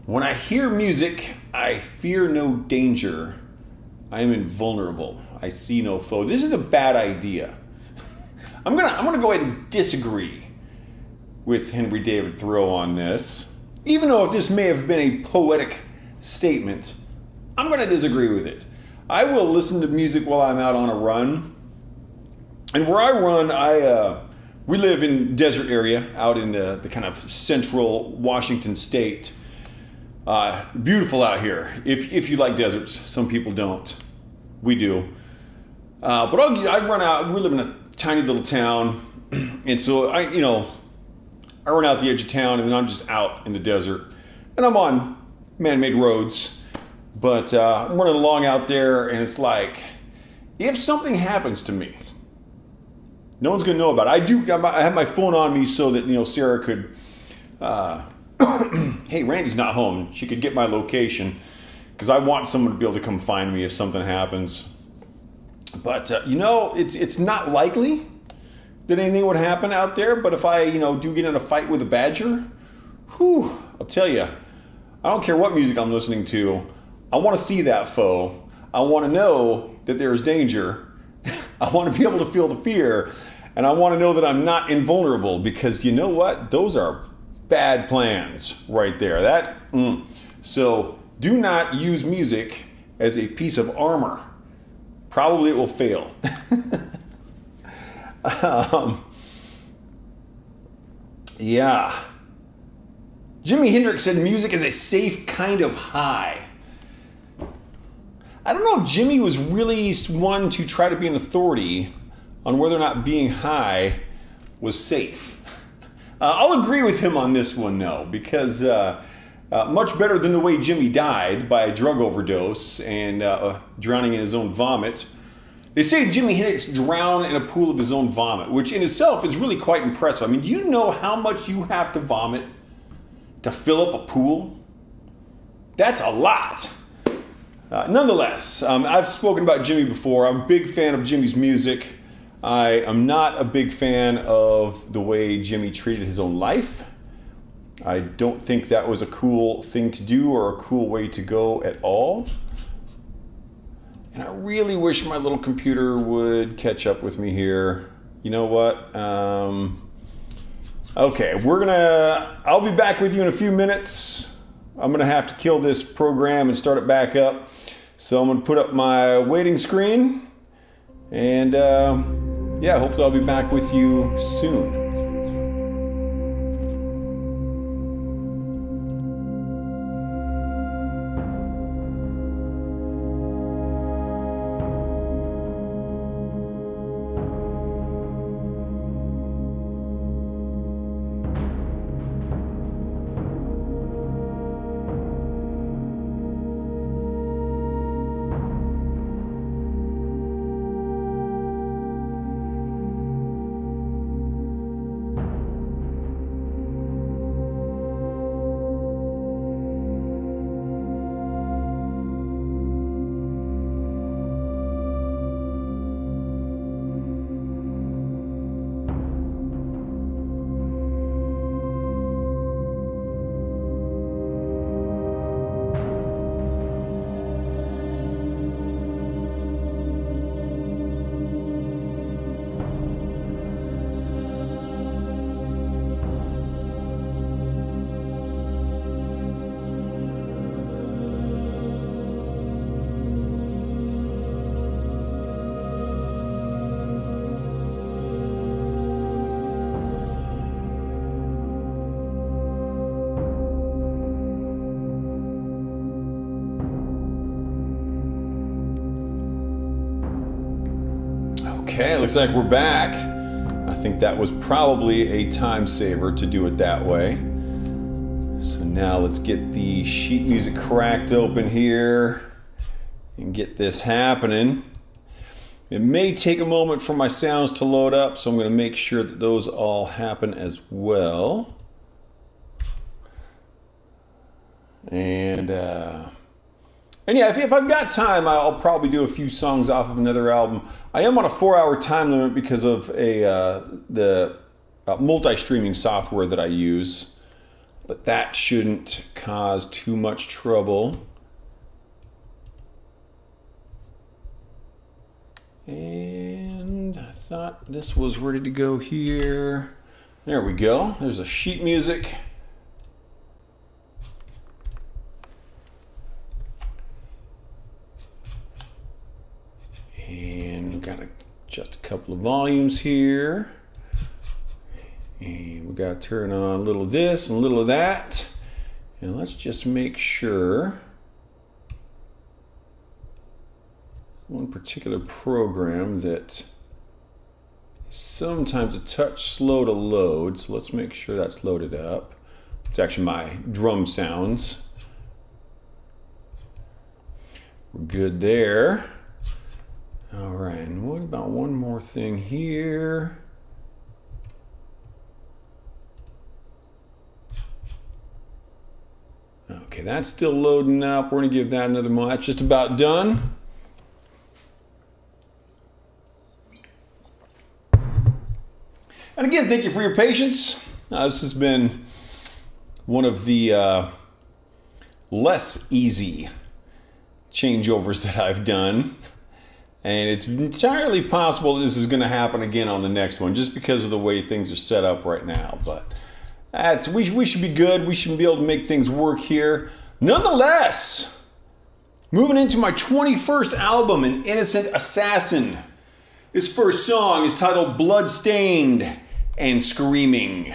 When I hear music, I fear no danger. I am invulnerable. I see no foe." This is a bad idea. I'm gonna go ahead and disagree with Henry David Thoreau on this. Even though if this may have been a poetic statement, I'm gonna disagree with it. I will listen to music while I'm out on a run. And where I run, we live in desert area out in the kind of central Washington state. Beautiful out here. If you like deserts, some people don't. We do. But I run out. We live in a tiny little town, and so I run out the edge of town, and then I'm just out in the desert, and I'm on man-made roads. But I'm running along out there, and it's like, if something happens to me, no one's gonna know about it. I have my phone on me so that Sarah could. Hey, Randy's not home. She could get my location because I want someone to be able to come find me if something happens. But it's not likely that anything would happen out there. But if I do get in a fight with a badger, I'll tell you, I don't care what music I'm listening to. I want to see that foe. I want to know that there is danger. I want to be able to feel the fear, and I want to know that I'm not invulnerable, because you know what? Those are bad plans right there. So do not use music as a piece of armor. Probably it will fail. Yeah. Jimi Hendrix said music is a safe kind of high. I don't know if Jimmy was really one to try to be an authority on whether or not being high was safe. I'll agree with him on this one, though, because much better than the way Jimmy died by a drug overdose and drowning in his own vomit. They say Jimi Hendrix drowned in a pool of his own vomit, which in itself is really quite impressive. I mean, do you know how much you have to vomit to fill up a pool? That's a lot. Nonetheless, I've spoken about Jimmy before. I'm a big fan of Jimmy's music. I am not a big fan of the way Jimmy treated his own life. I don't think that was a cool thing to do or a cool way to go at all. And I really wish my little computer would catch up with me here. You know what? Okay, I'll be back with you in a few minutes. I'm gonna have to kill this program and start it back up. So I'm gonna put up my waiting screen and hopefully I'll be back with you soon. Okay, looks like we're back. I think that was probably a time saver to do it that way. So now let's get the sheet music cracked open here and get this happening. It may take a moment for my sounds to load up, so I'm going to make sure that those all happen as well. And yeah, if I've got time, I'll probably do a few songs off of another album. I am on a 4-hour time limit because of the multi-streaming software that I use, but that shouldn't cause too much trouble. And I thought this was ready to go here. There we go. There's a sheet music. And we've got just a couple of volumes here. And we got to turn on a little of this and a little of that. And let's just make sure one particular program that is sometimes a touch slow to load. So let's make sure that's loaded up. It's actually my drum sounds. We're good there. All right, and what about one more thing here? Okay, that's still loading up. We're gonna give that another moment. That's just about done. And again, thank you for your patience. This has been one of the less easy changeovers that I've done. And it's entirely possible this is going to happen again on the next one, just because of the way things are set up right now. But we should be good. We should be able to make things work here. Nonetheless, moving into my 21st album, An Innocent Assassin. This first song is titled Bloodstained and Screaming.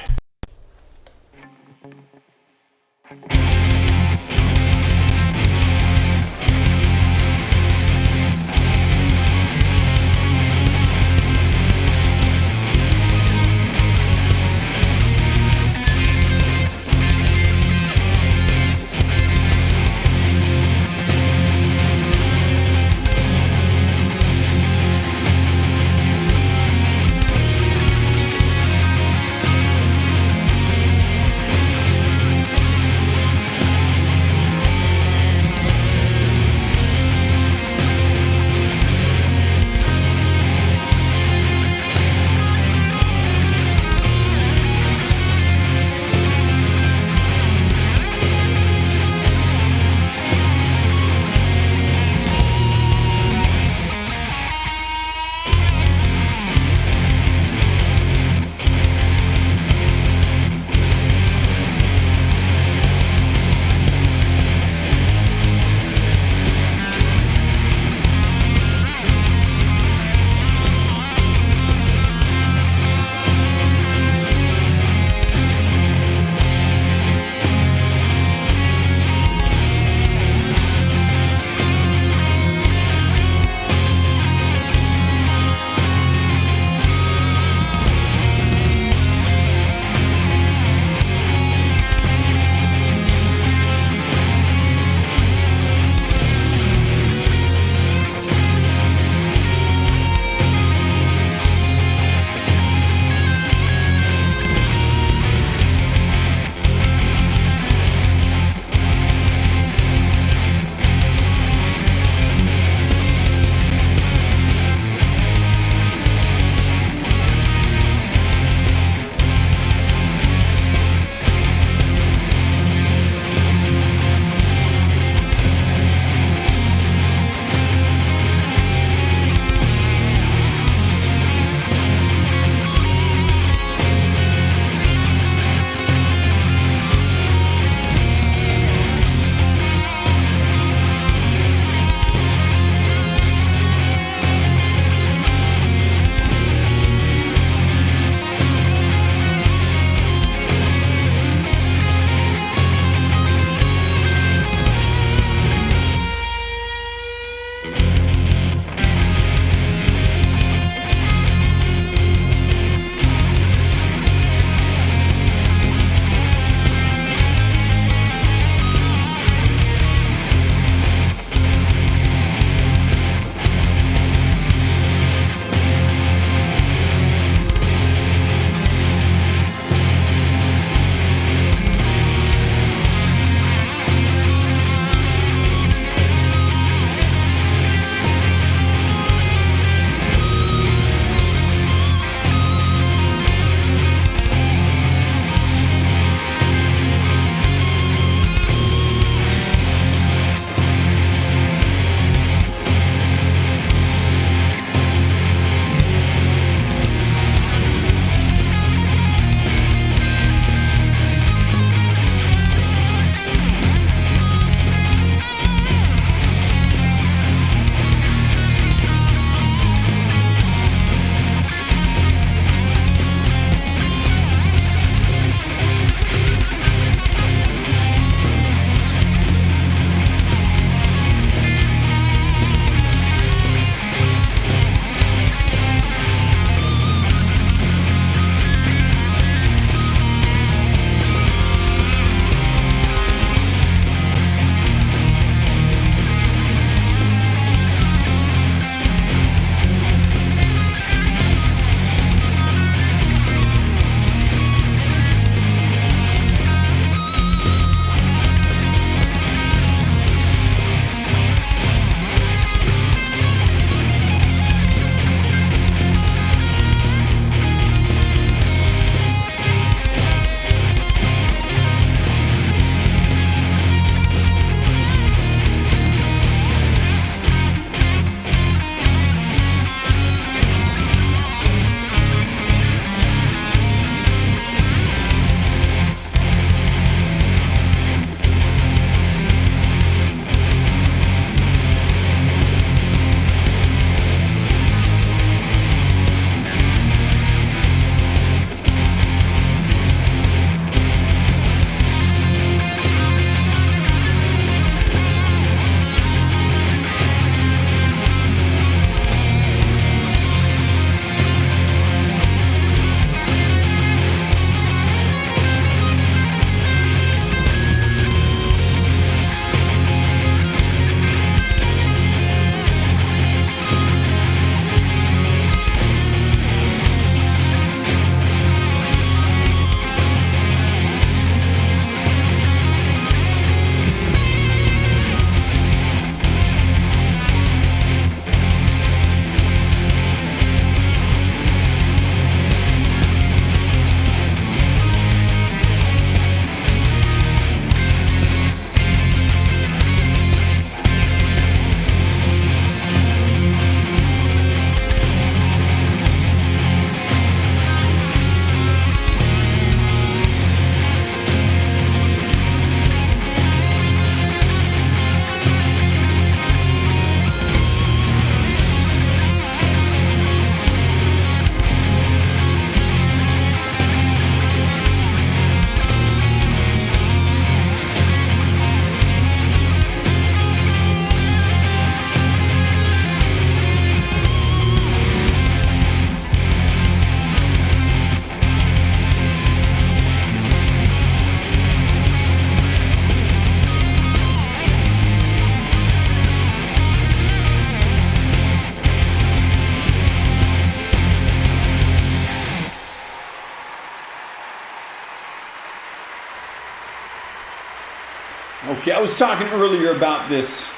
Okay, I was talking earlier about this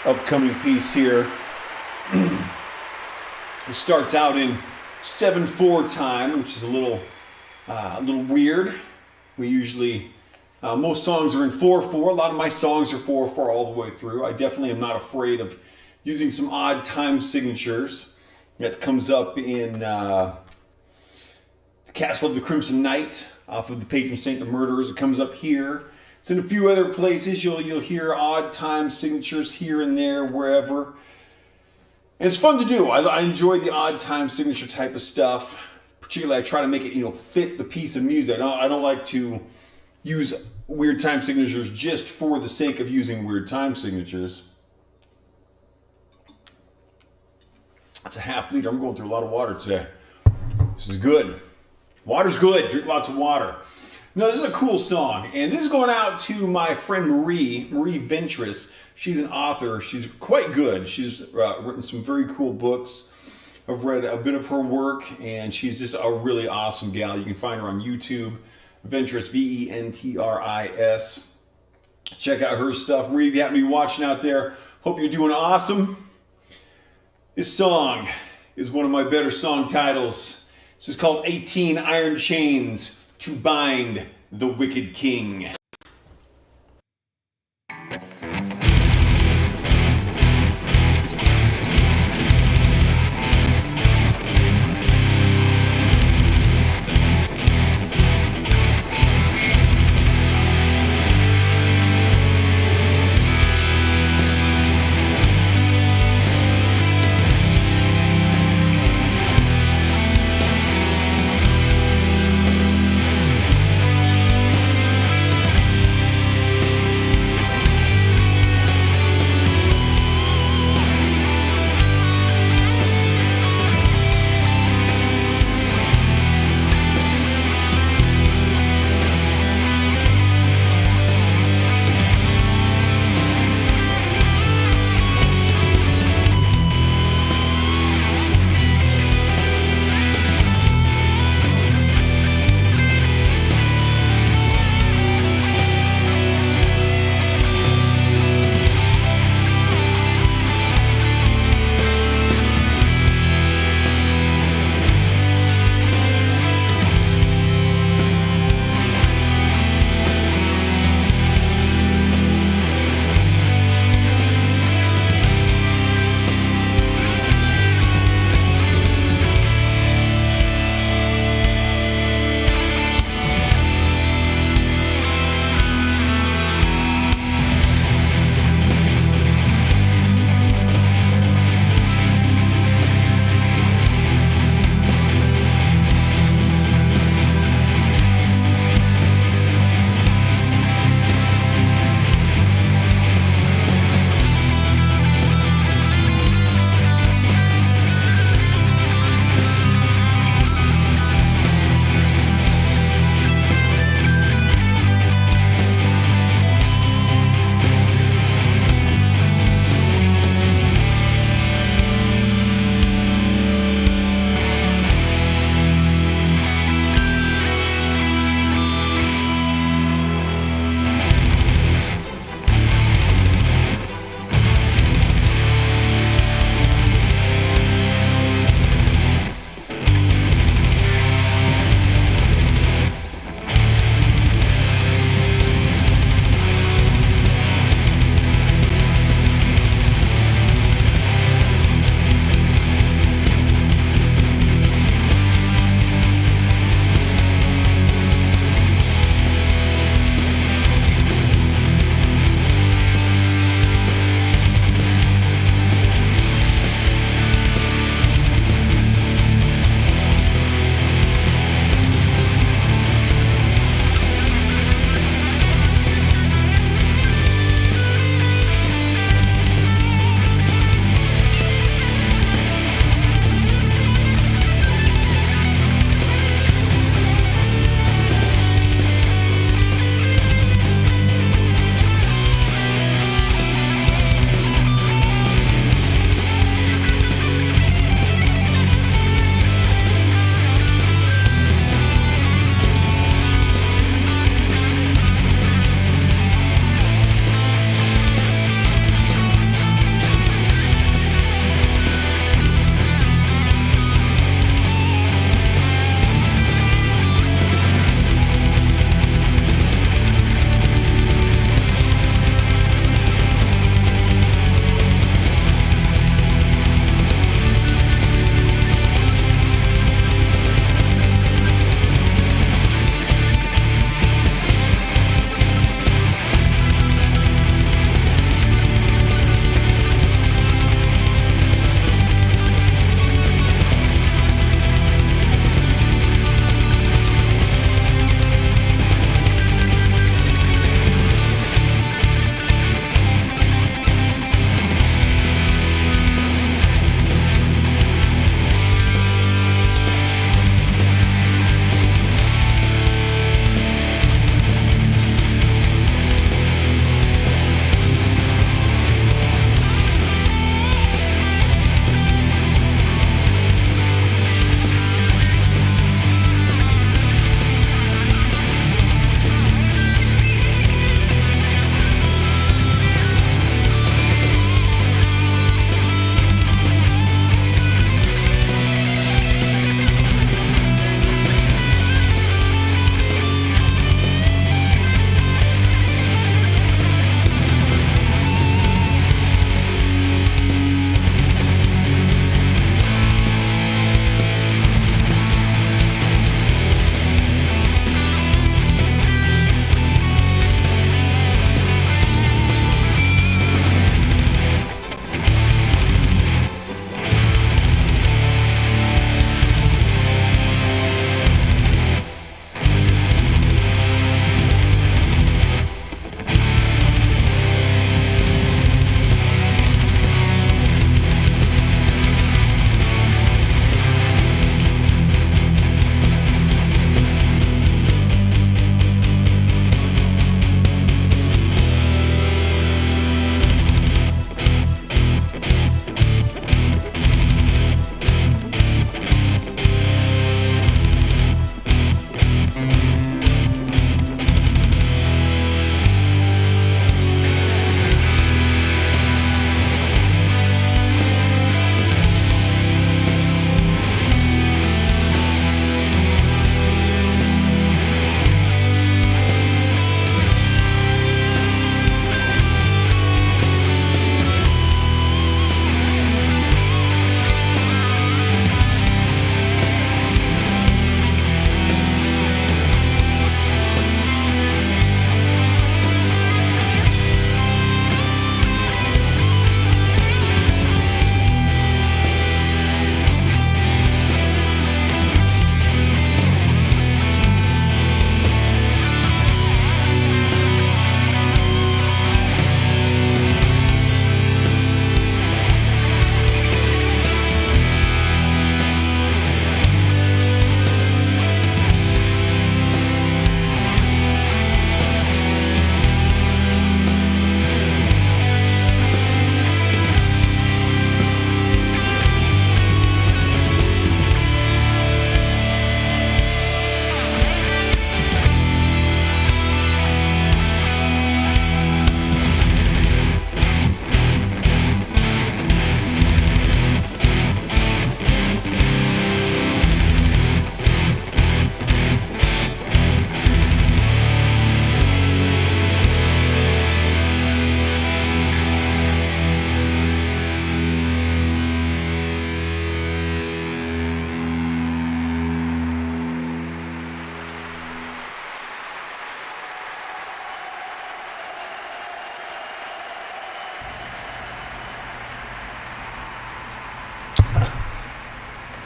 upcoming piece here. It starts out in 7/4 time, which is a little weird. We usually most songs are in 4/4. A lot of my songs are 4/4 all the way through. I definitely am not afraid of using some odd time signatures. That comes up in The Castle of the Crimson Knight off of the Patron Saint of Murderers. It comes up here. It's in a few other places. You'll hear odd time signatures here and there, wherever. And it's fun to do. I enjoy the odd time signature type of stuff. Particularly, I try to make it fit the piece of music. I don't like to use weird time signatures just for the sake of using weird time signatures. That's a half liter. I'm going through a lot of water today. This is good. Water's good. Drink lots of water. No, this is a cool song. And this is going out to my friend Marie Ventris. She's an author. She's quite good. She's written some very cool books. I've read a bit of her work, and she's just a really awesome gal. You can find her on YouTube. Ventris, Ventris. Check out her stuff. Marie, if you happen to be watching out there, hope you're doing awesome. This song is one of my better song titles. This is called 18 Iron Chains to Bind the Wicked King.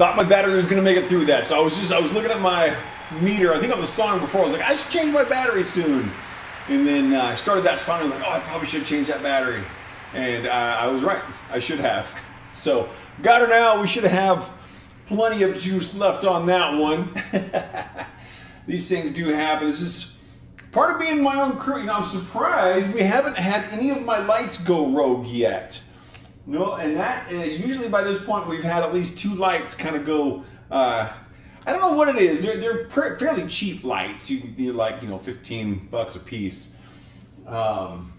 thought my battery was gonna make it through that. So I was looking at my meter. I think on the song before, I was like, I should change my battery soon. And then I started that song. I was like, oh, I probably should change that battery. And I was right. I should have. So got her now. We should have plenty of juice left on that one. These things do happen. This is part of being my own crew. You know, I'm surprised we haven't had any of my lights go rogue yet. No, and that usually by this point we've had at least 2 lights kind of go. I don't know what it is. They're fairly cheap lights. You're like, $15 a piece. And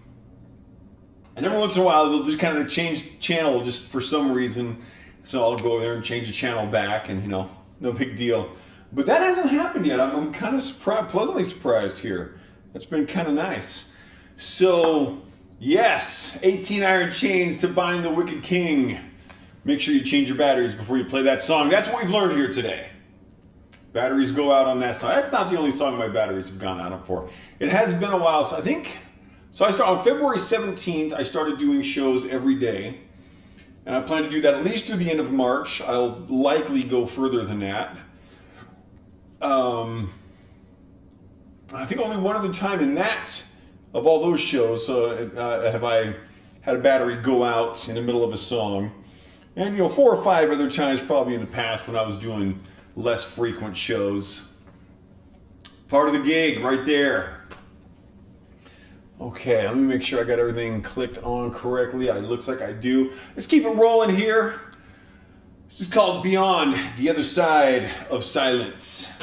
every once in a while they'll just kind of change channel just for some reason. So I'll go there and change the channel back, and no big deal. But that hasn't happened yet. I'm kind of pleasantly surprised here. That's been kind of nice. So yes, 18 iron chains to bind the wicked king. Make sure you change your batteries before you play that song. That's what we've learned here today. Batteries go out on that song. That's not the only song my batteries have gone out for. It has been a while. So I started on February 17th. I started doing shows every day. And I plan to do that at least through the end of March. I'll likely go further than that. I think only one other time in that, of all those shows, have I had a battery go out in the middle of a song. And 4 or 5 other times probably in the past when I was doing less frequent shows. Part of the gig right there. Okay, let me make sure I got everything clicked on correctly. It looks like I do. Let's keep it rolling here. This is called Beyond the Other Side of Silence.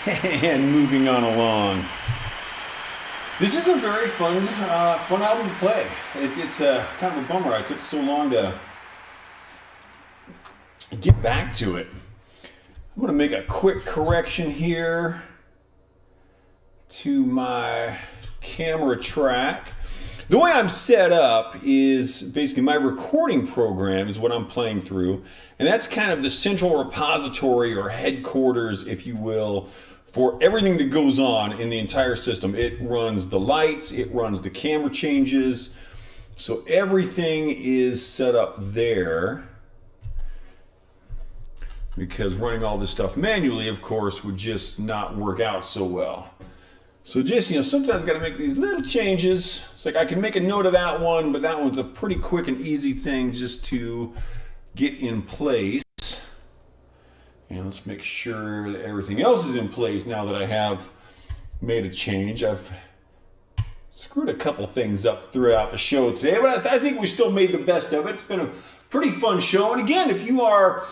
And moving on along. This is a very fun album to play. It's kind of a bummer. I took so long to get back to it. I'm going to make a quick correction here to my camera track. The way I'm set up is basically my recording program is what I'm playing through, and that's kind of the central repository or headquarters, if you will, for everything that goes on in the entire system. It runs the lights, it runs the camera changes, so everything is set up there, because running all this stuff manually, of course, would just not work out so well. So just, sometimes got to make these little changes. It's like I can make a note of that one, but that one's a pretty quick and easy thing just to get in place. And let's make sure that everything else is in place now that I have made a change. I've screwed a couple things up throughout the show today, but I think we still made the best of it. It's been a pretty fun show. And again, if you are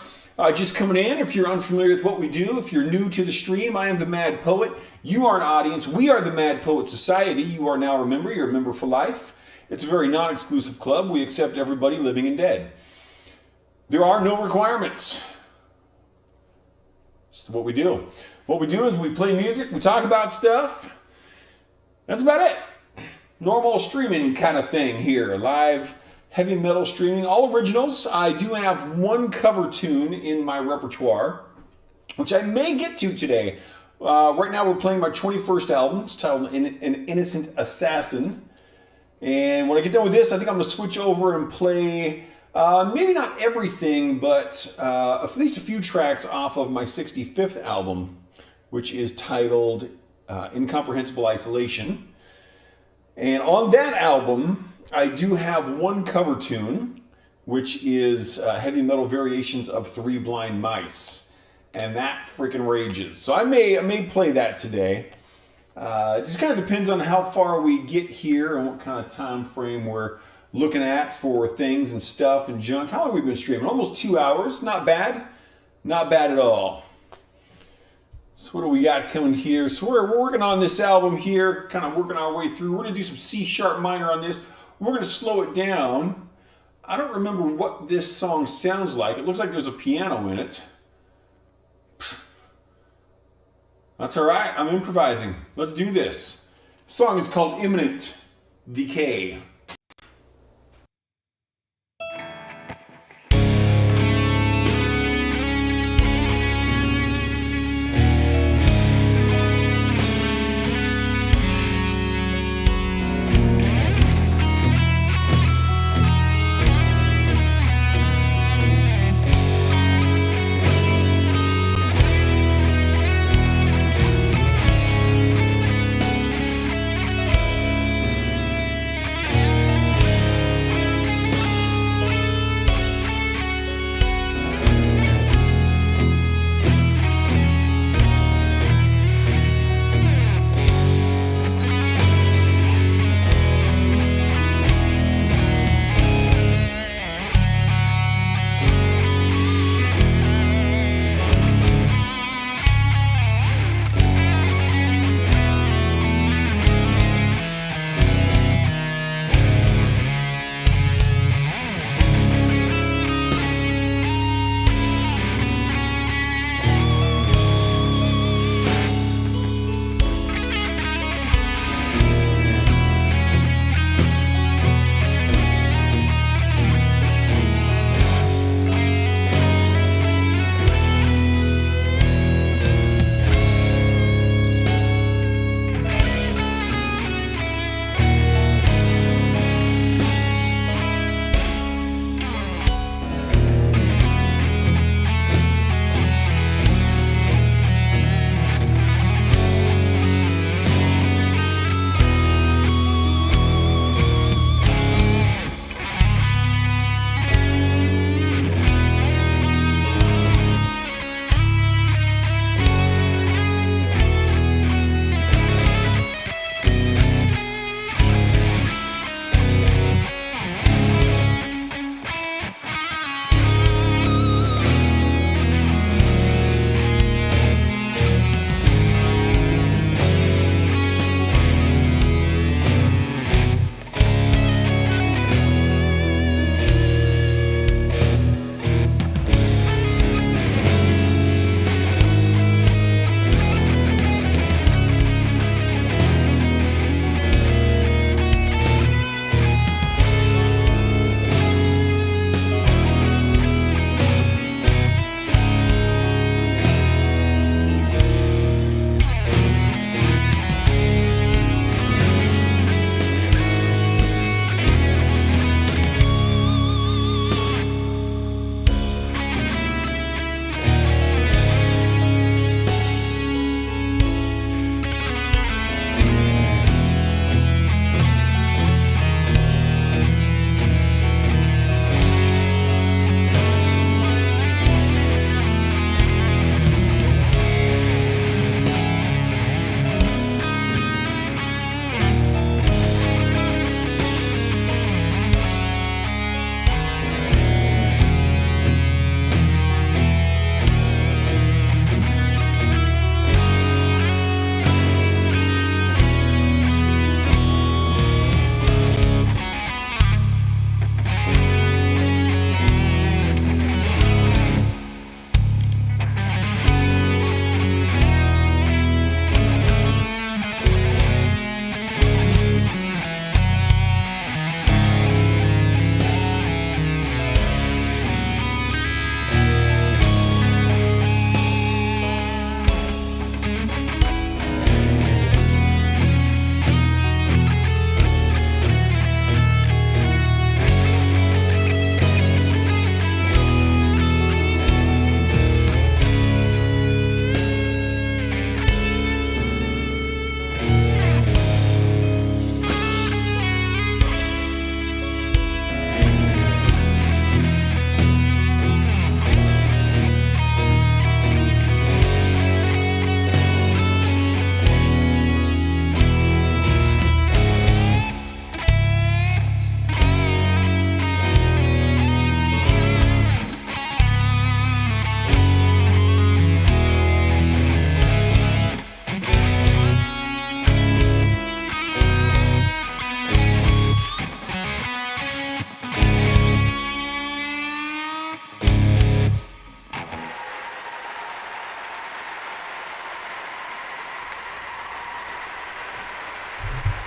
just coming in, if you're unfamiliar with what we do, if you're new to the stream, I am the Mad Poet. You are an audience. We are the Mad Poet Society. You are now a member. You're a member for life. It's a very non-exclusive club. We accept everybody living and dead. There are no requirements. It's what we do. What we do is we play music, we talk about stuff. That's about it. Normal streaming kind of thing here. Live heavy metal streaming, all originals. I do have one cover tune in my repertoire, which I may get to today. Right now we're playing my 21st album. It's titled An Innocent Assassin. And when I get done with this, I think I'm going to switch over and play maybe not everything, but at least a few tracks off of my 65th album, which is titled Incomprehensible Isolation. And on that album, I do have one cover tune, which is Heavy Metal Variations of Three Blind Mice. And that freaking rages. So I may play that today. It just kind of depends on how far we get here and what kind of time frame we're looking at for things and stuff and junk. How long have we been streaming? Almost 2 hours. Not bad. Not bad at all. So what do we got coming here? So we're working on this album here, kind of working our way through. We're going to do some C sharp minor on this. We're going to slow it down. I don't remember what this song sounds like. It looks like there's a piano in it. That's all right. I'm improvising. Let's do this. The song is called Imminent Decay.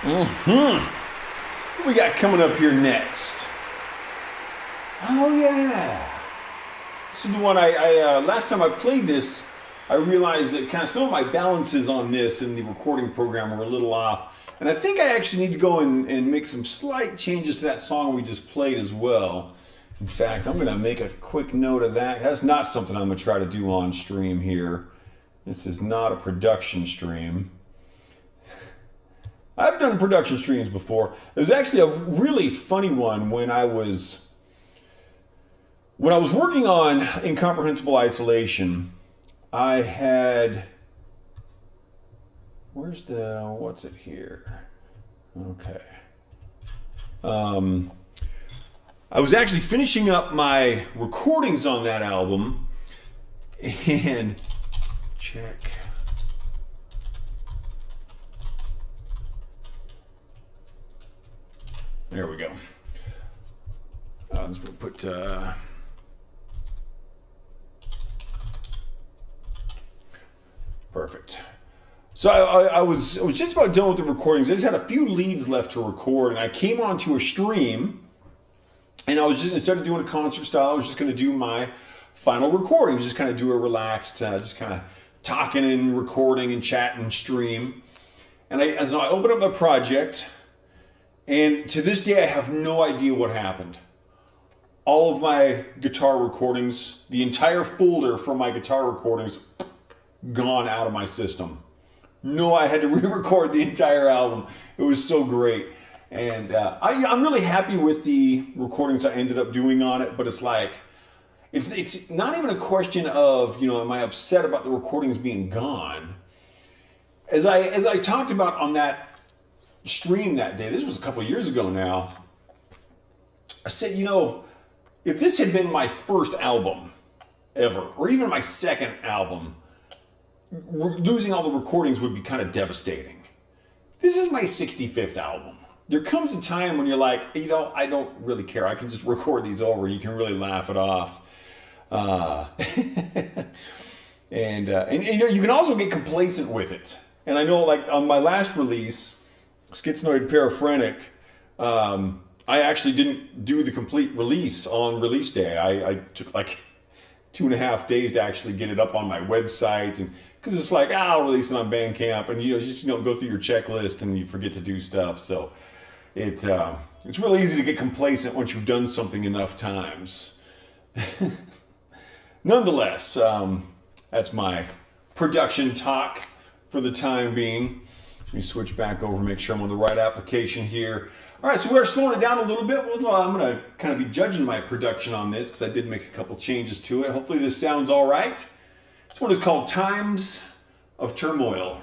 What we got coming up here next? Oh yeah, this is the one I last time I played this, I realized that kind of some of my balances on this in the recording program were a little off, and I think I actually need to go and make some slight changes to that song we just played as well. In fact, I'm going to make a quick note of that. That's not something I'm going to try to do on stream here. This is not a production stream. I've done production streams before. There's actually a really funny one when I was working on incomprehensible isolation. I had, what's it here? Okay. I was actually finishing up my recordings on that album, and check. There we go. I'm just going to put perfect. So I was just about done with the recordings. I just had a few leads left to record, and I came onto a stream. And I was just, instead of doing a concert style, I was just going to do my final recording, just kind of do a relaxed, just kind of talking and recording and chatting stream. And as I opened up my project, and to this day I have no idea what happened. All of my guitar recordings, the entire folder from my guitar recordings, gone out of my system. No, I had to re-record the entire album. It was so great. And I'm really happy with the recordings I ended up doing on it, but it's like, it's not even a question of, am I upset about the recordings being gone? As I talked about on that stream that day, this was a couple years ago now, I said, if this had been my first album ever, or even my second album, losing all the recordings would be kind of devastating. This is my 65th album. There comes a time when you're like, I don't really care. I can just record these over. You can really laugh it off. And you can also get complacent with it. And I know, like, on my last release, Schizoid Paraphrenic, I actually didn't do the complete release on release day. I took like 2.5 days to actually get it up on my website, and because it's like, I'll release it on Bandcamp, and just go through your checklist and you forget to do stuff. So it's really easy to get complacent once you've done something enough times. Nonetheless, that's my production talk for the time being. Let me switch back over, make sure I'm on the right application here. All right, so we're slowing it down a little bit. Well, I'm going to kind of be judging my production on this because I did make a couple changes to it. Hopefully this sounds all right. This one is called Times of Turmoil.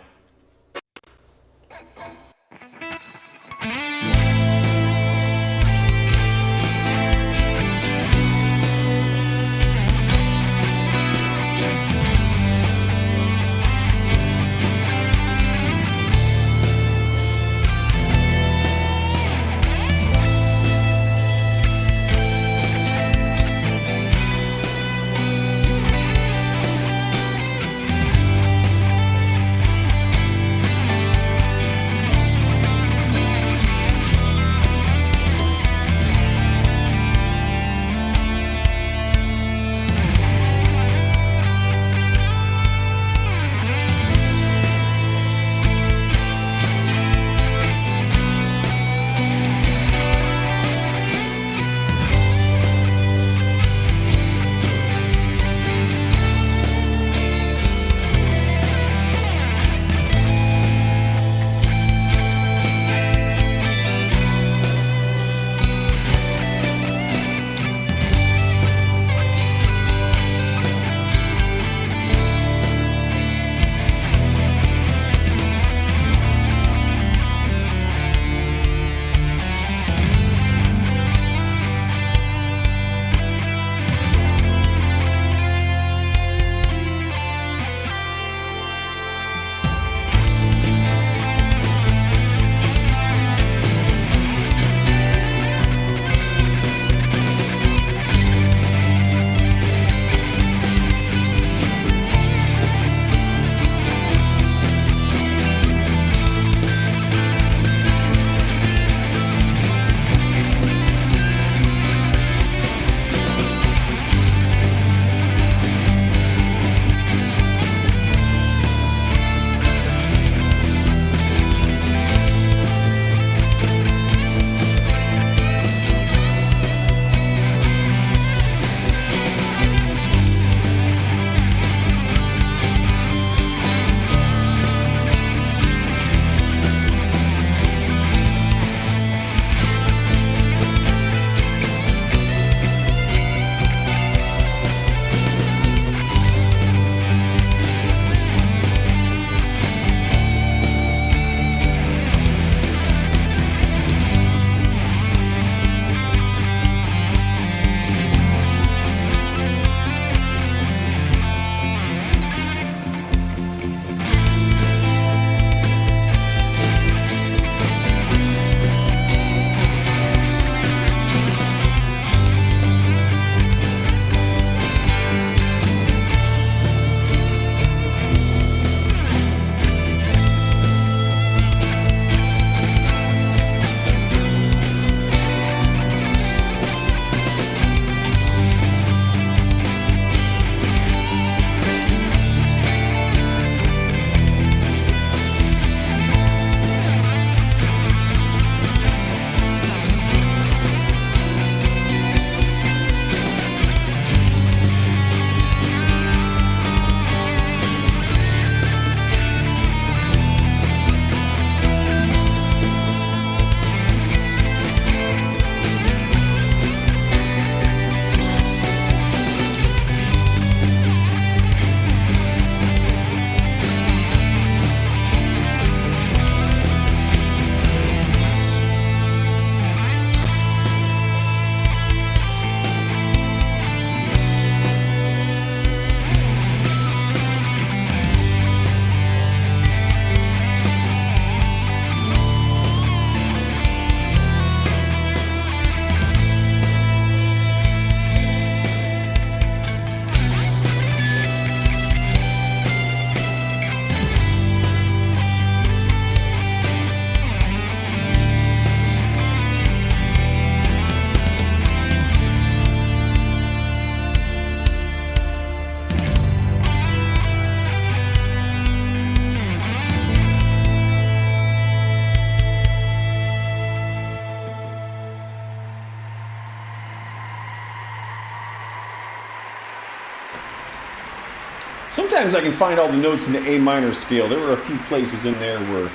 Sometimes I can find all the notes in the A minor scale. There were a few places in there where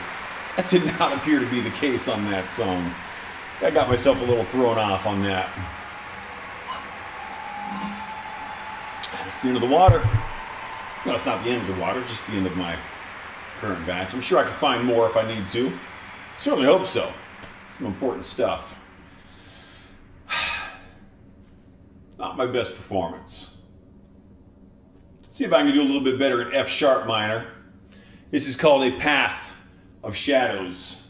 that did not appear to be the case on that song. I got myself a little thrown off on that. That's the end of the water. No, it's not the end of the water, just the end of my current batch. I'm sure I could find more if I need to. Certainly hope so. Some important stuff. Not my best performance. See if I can do a little bit better in F sharp minor. This is called A Path of Shadows.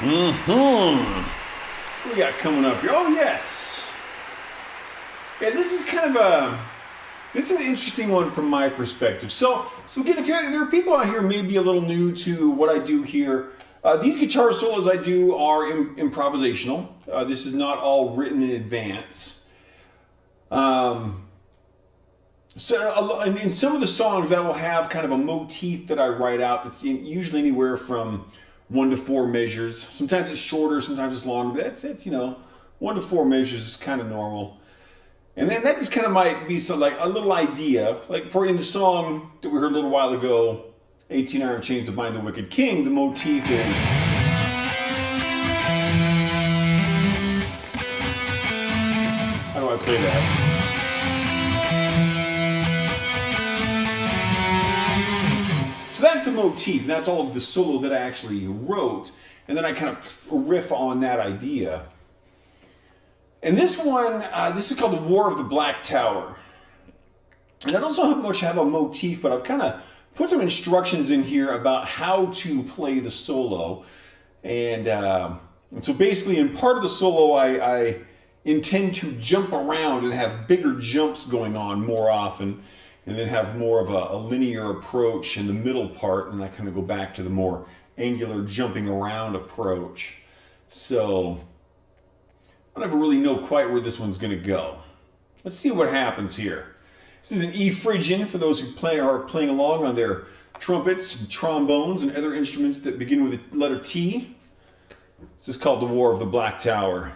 What we got coming up here? Oh, yes. Yeah, this is kind of this is an interesting one from my perspective. So again, if there are people out here maybe a little new to what I do here, these guitar solos I do are improvisational. This is not all written in advance. So in some of the songs, I will have kind of a motif that I write out that's usually anywhere from 1 to 4 measures. Sometimes it's shorter, sometimes it's longer. But it's 1 to 4 measures is kind of normal. And then that just kind of might be like a little idea. Like in the song that we heard a little while ago, 18 Iron Chains to Bind the Wicked King, the motif is. How do I play that? So that's the motif. That's all of the solo that I actually wrote. And then I kind of riff on that idea. And this one, this is called The War of the Black Tower. And I don't so much have a motif, but I've kind of put some instructions in here about how to play the solo. And so basically in part of the solo, I intend to jump around and have bigger jumps going on more often, and then have more of a linear approach in the middle part, and I kind of go back to the more angular jumping around approach. So I don't ever really know quite where this one's going to go. Let's see what happens here. This is an E Phrygian for those who are playing along on their trumpets, and trombones, and other instruments that begin with the letter T. This is called The War of the Black Tower.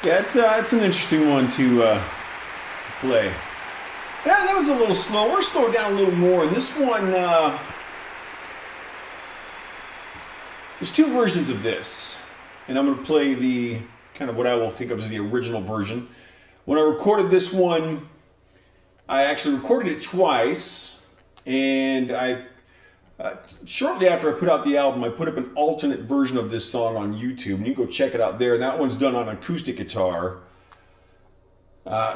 Yeah, it's an interesting one to play. Yeah, that was a little slow. We're slowed down a little more. And this one, there's two versions of this. And I'm going to play the kind of what I will think of as the original version. When I recorded this one, I actually recorded it twice. And shortly after I put out the album, I put up an alternate version of this song on YouTube. And you can go check it out there. And that one's done on acoustic guitar.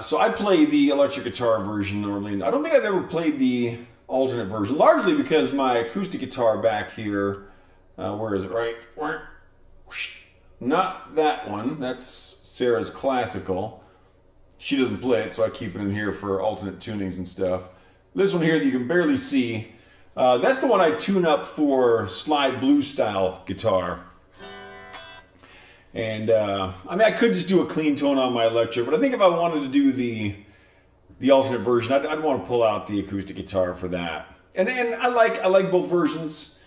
So I play the electric guitar version normally. I don't think I've ever played the alternate version, largely because my acoustic guitar back here, where is it, right? Not that one. That's Sarah's classical. She doesn't play it, so I keep it in here for alternate tunings and stuff. This one here that you can barely see, that's the one I tune up for slide blues style guitar. And I mean, I could just do a clean tone on my electric, but I think if I wanted to do the alternate version, I'd want to pull out the acoustic guitar for that. And I like both versions,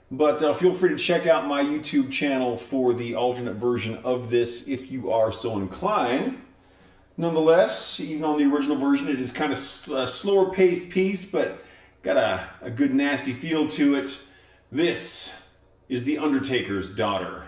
but feel free to check out my YouTube channel for the alternate version of this if you are so inclined. Nonetheless, even on the original version, it is kind of a slower paced piece, but got a good nasty feel to it. This is The Undertaker's Daughter.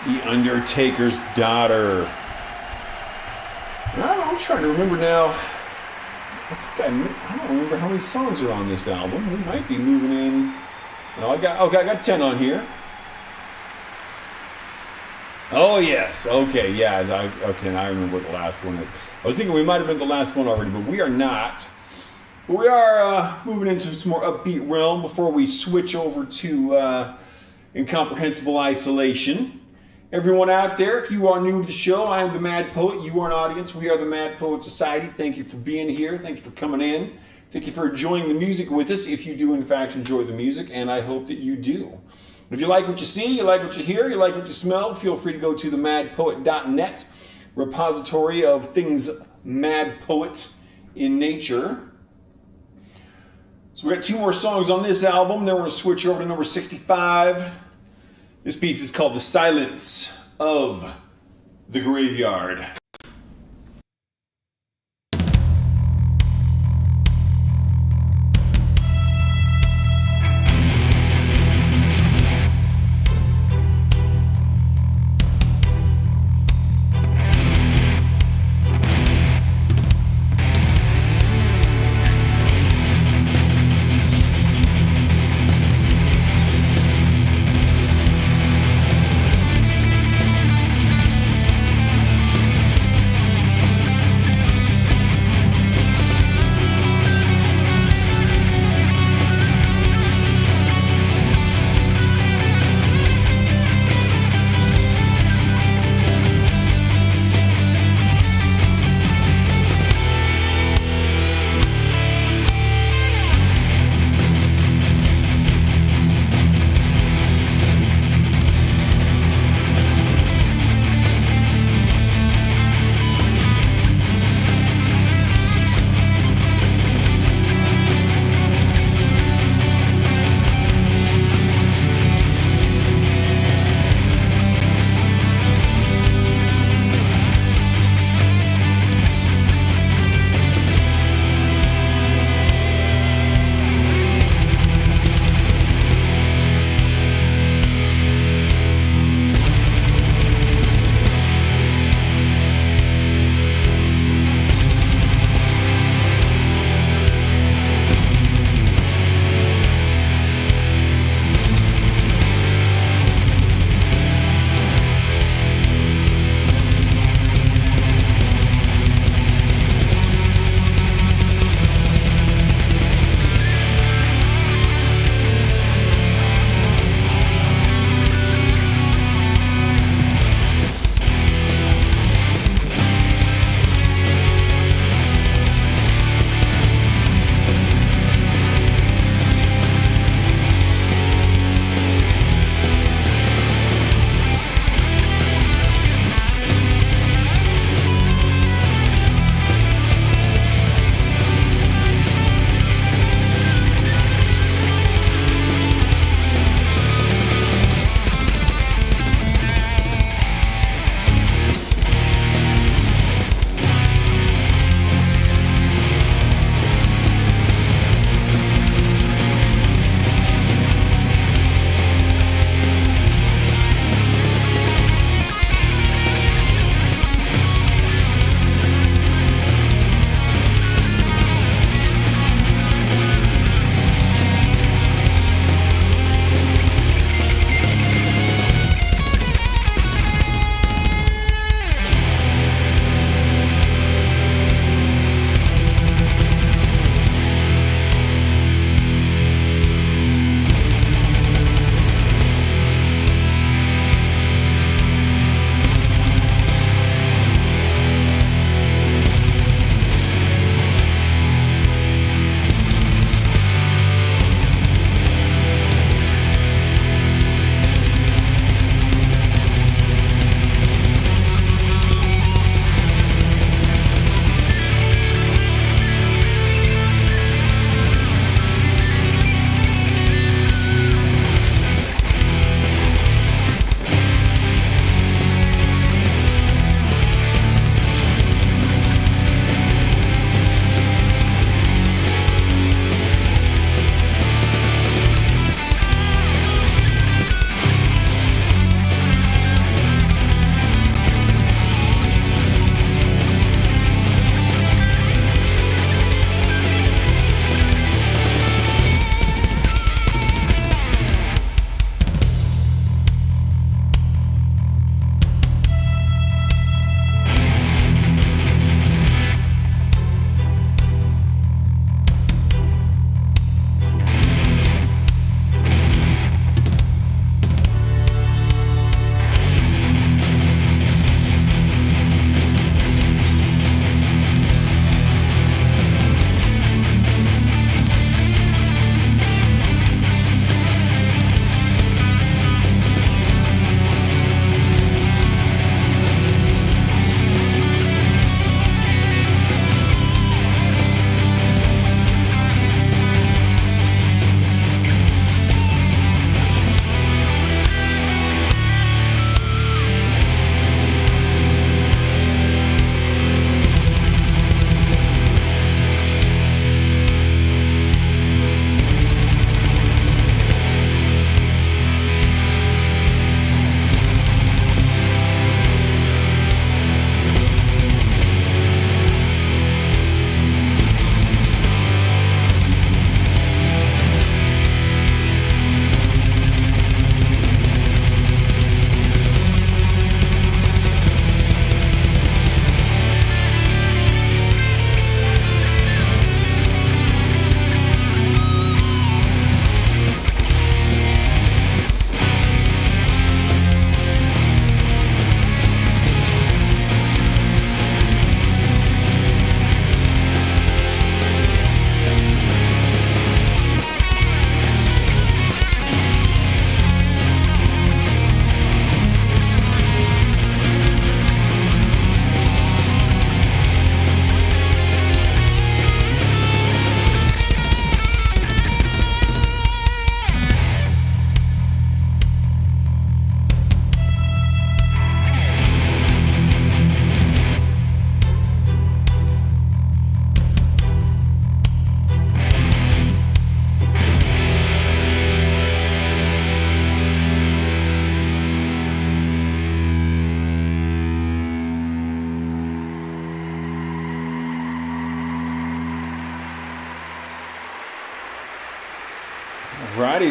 The Undertaker's Daughter. I'm trying to remember now. I don't remember how many songs are on this album. We might be moving in. No, I got 10 on here. Oh yes, okay, yeah, I remember what the last one is. I was thinking we might have been the last one already, but we are not. But we are moving into some more upbeat realm before we switch over to Incomprehensible Isolation. Everyone out there, if you are new to the show, I am the Mad Poet. You are an audience. We are the Mad Poet Society. Thank you for being here. Thanks for coming in. Thank you for enjoying the music with us, if you do in fact enjoy the music, and I hope that you do. If you like what you see, you like what you hear, you like what you smell, feel free to go to themadpoet.net, repository of things Mad Poet in nature. So we got 2 more songs on this album, then we're going to switch over to number 65. This piece is called The Silence of the Graveyard.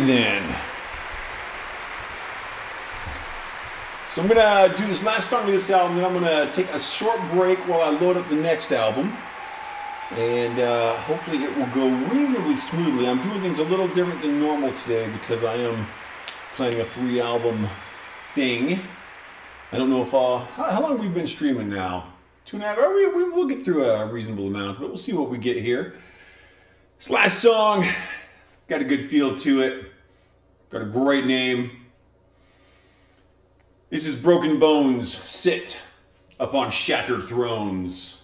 then. So I'm going to do this last song of this album, then I'm going to take a short break while I load up the next album. And hopefully it will go reasonably smoothly. I'm doing things a little different than normal today because I am planning a 3-album thing. I don't know if how long have we been streaming now? 2.5? We'll get through a reasonable amount, but we'll see what we get here. This last song got a good feel to it. Got a great name. This is Broken Bones Sit Upon Shattered Thrones.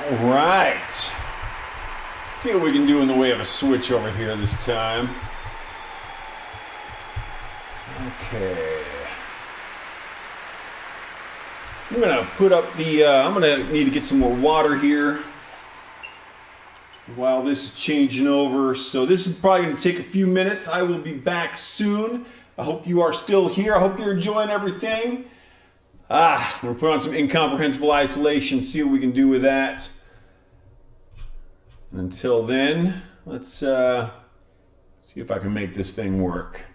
All right. Let's see what we can do in the way of a switch over here this time. Okay. I'm gonna put up the, I'm gonna need to get some more water here while this is changing over. So this is probably gonna take a few minutes. I will be back soon. I hope you are still here. I hope you're enjoying everything. I'm gonna put on some incomprehensible isolation, see what we can do with that. And until then, let's see if I can make this thing work.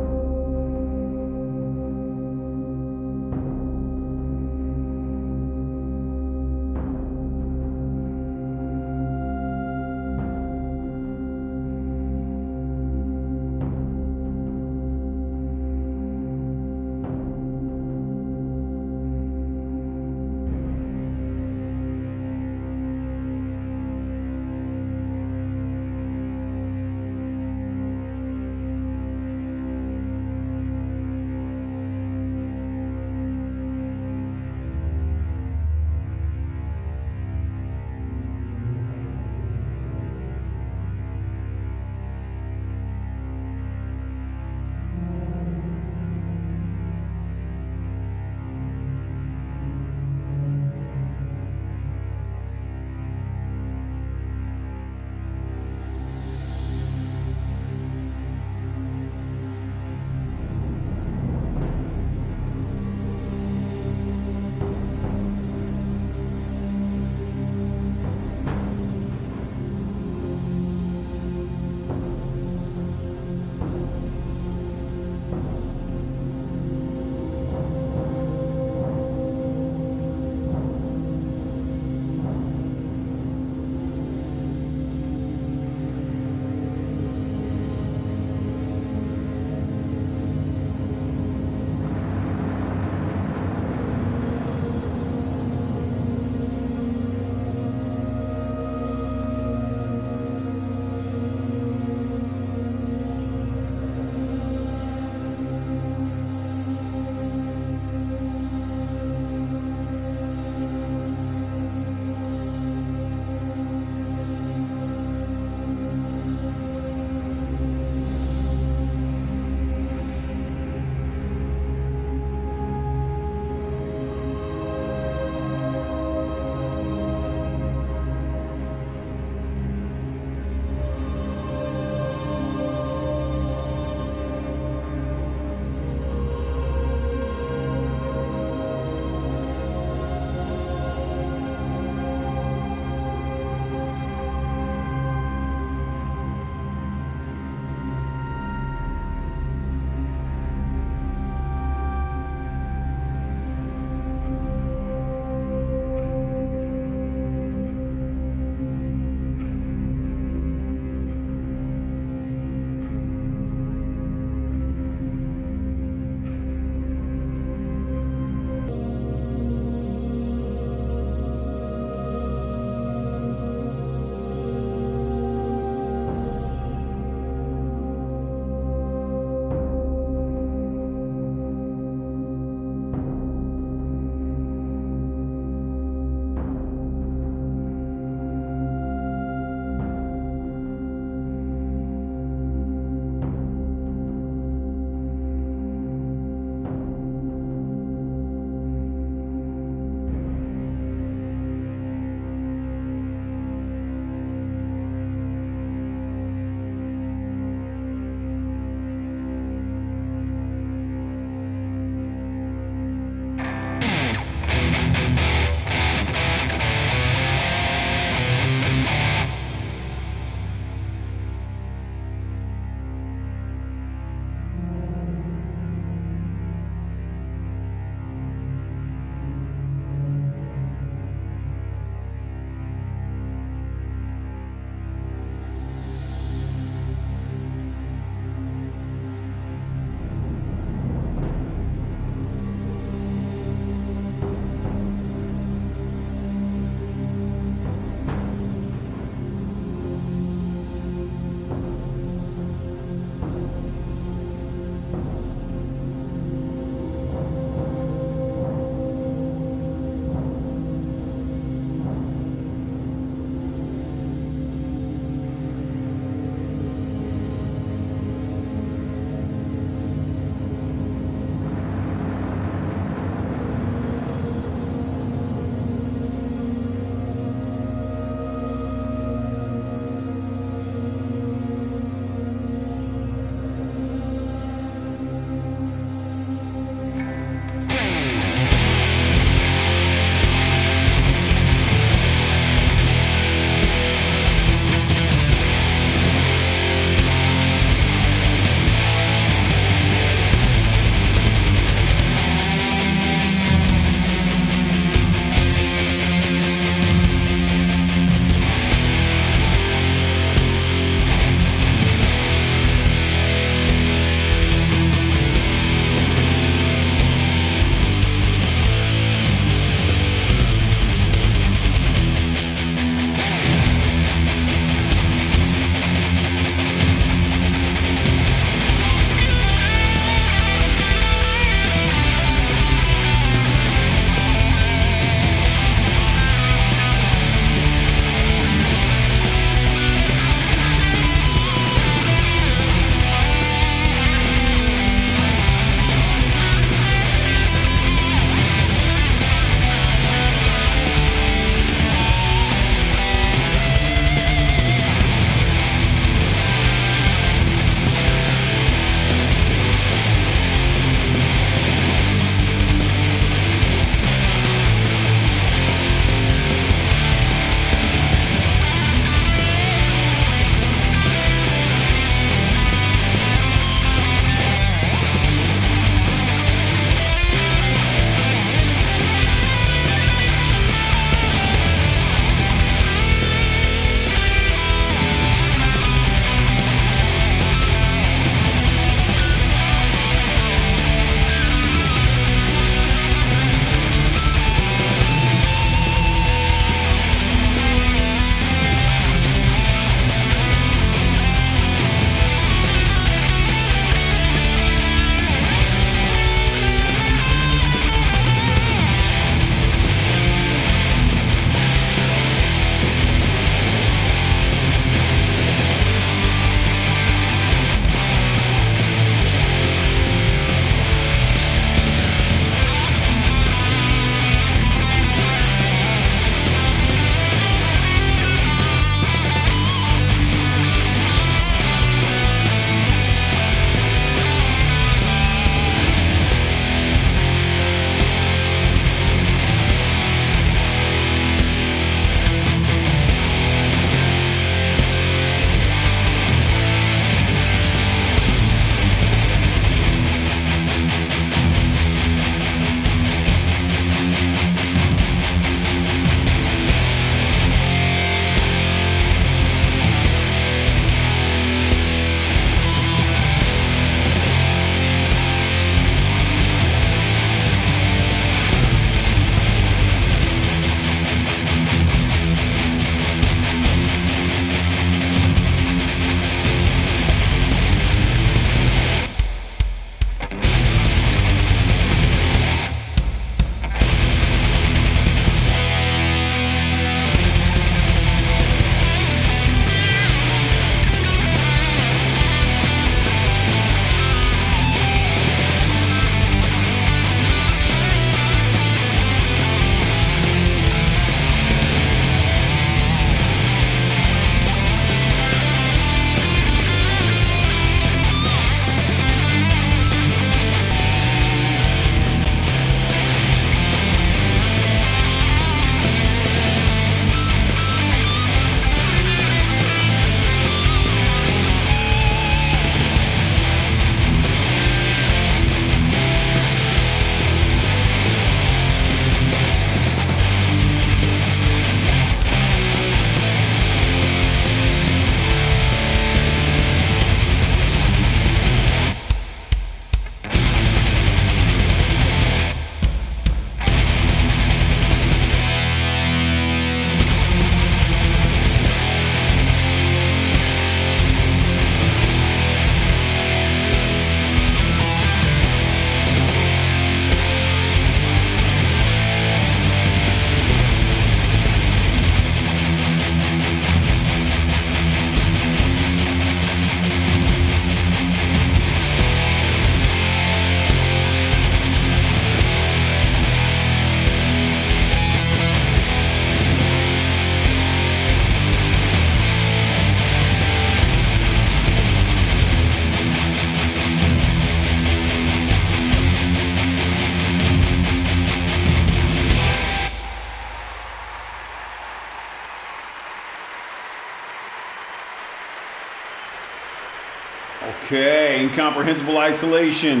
Okay, incomprehensible isolation.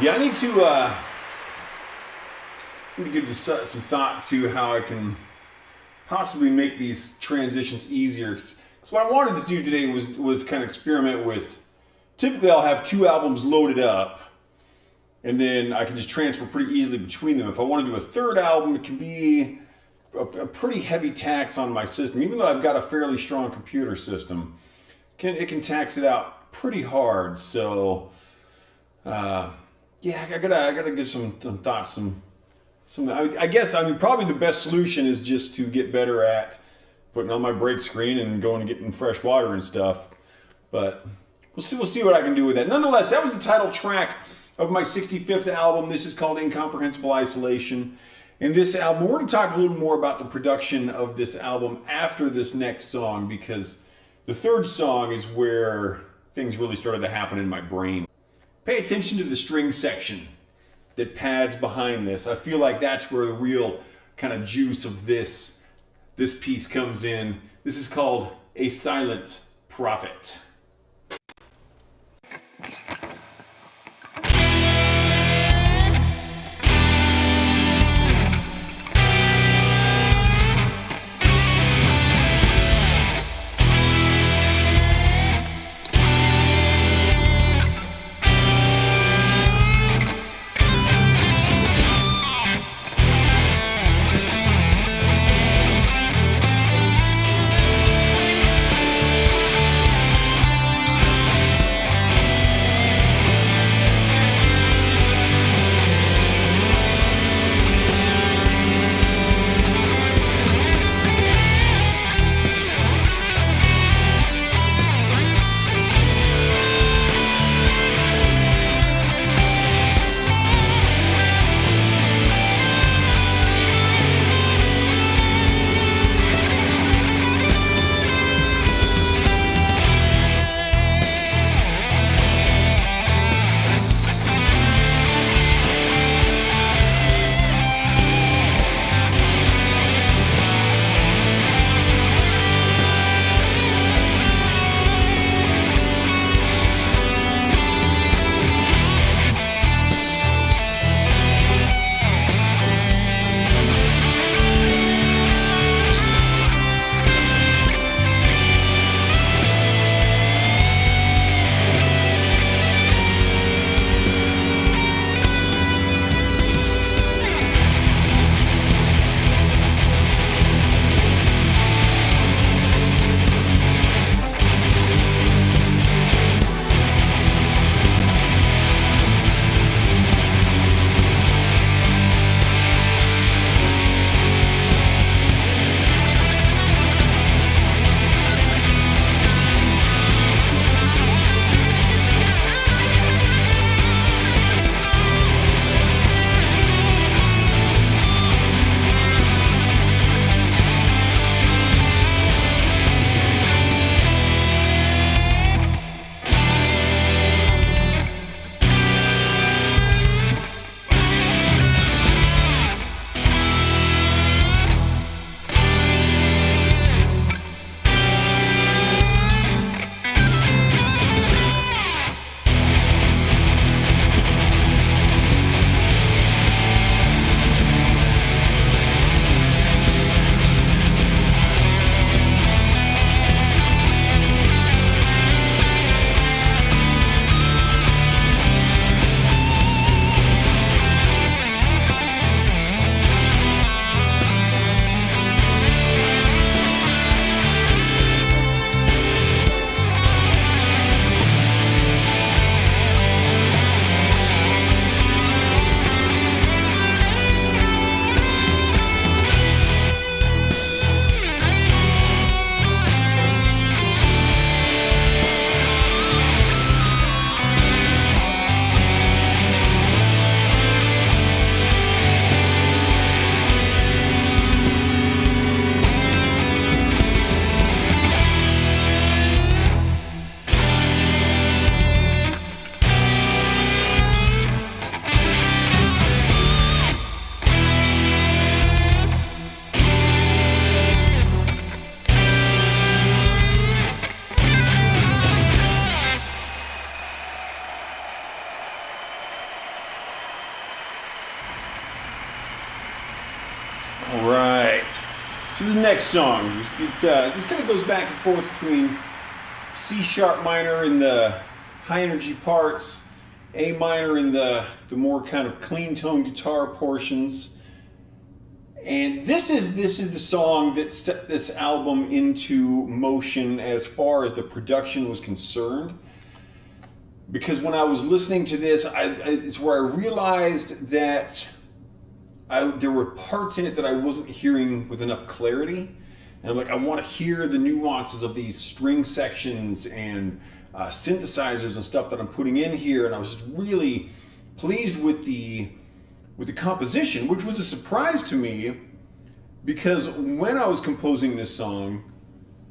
Yeah, I need to give some thought to how I can possibly make these transitions easier. So what I wanted to do today was kind of experiment with. Typically, I'll have 2 albums loaded up, and then I can just transfer pretty easily between them. If I want to do a 3rd album, it can be a pretty heavy tax on my system. Even though I've got a fairly strong computer system, it can tax it out pretty hard. So, yeah, I gotta give some thoughts. I guess probably the best solution is just to get better at putting on my break screen and going and getting fresh water and stuff. But we'll see what I can do with that. Nonetheless, that was the title track of my 65th album. This is called Incomprehensible Isolation. In this album, we're going to talk a little more about the production of this album after this next song, because the 3rd song is where things really started to happen in my brain. Pay attention to the string section that pads behind this. I feel like that's where the real kind of juice of this piece comes in. This is called A Silent Prophet. All right. So this next song, this kind of goes back and forth between C sharp minor in the high energy parts, A minor in the more kind of clean tone guitar portions. And this is the song that set this album into motion as far as the production was concerned. Because when I was listening to this, it's where I realized that there were parts in it that I wasn't hearing with enough clarity. And I'm like, I want to hear the nuances of these string sections and synthesizers and stuff that I'm putting in here. And I was just really pleased with the composition, which was a surprise to me because when I was composing this song,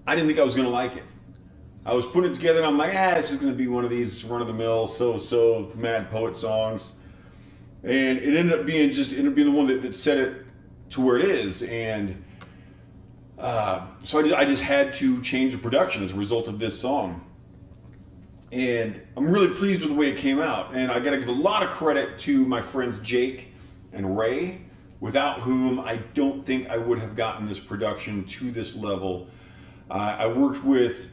I didn't think I was going to like it. I was putting it together and I'm like, this is going to be one of these run-of-the-mill, so Mad Poet songs. And it ended up being the one that set it to where it is. And so I just had to change the production as a result of this song. And I'm really pleased with the way it came out. And I got to give a lot of credit to my friends Jake and Ray, without whom I don't think I would have gotten this production to this level. I worked with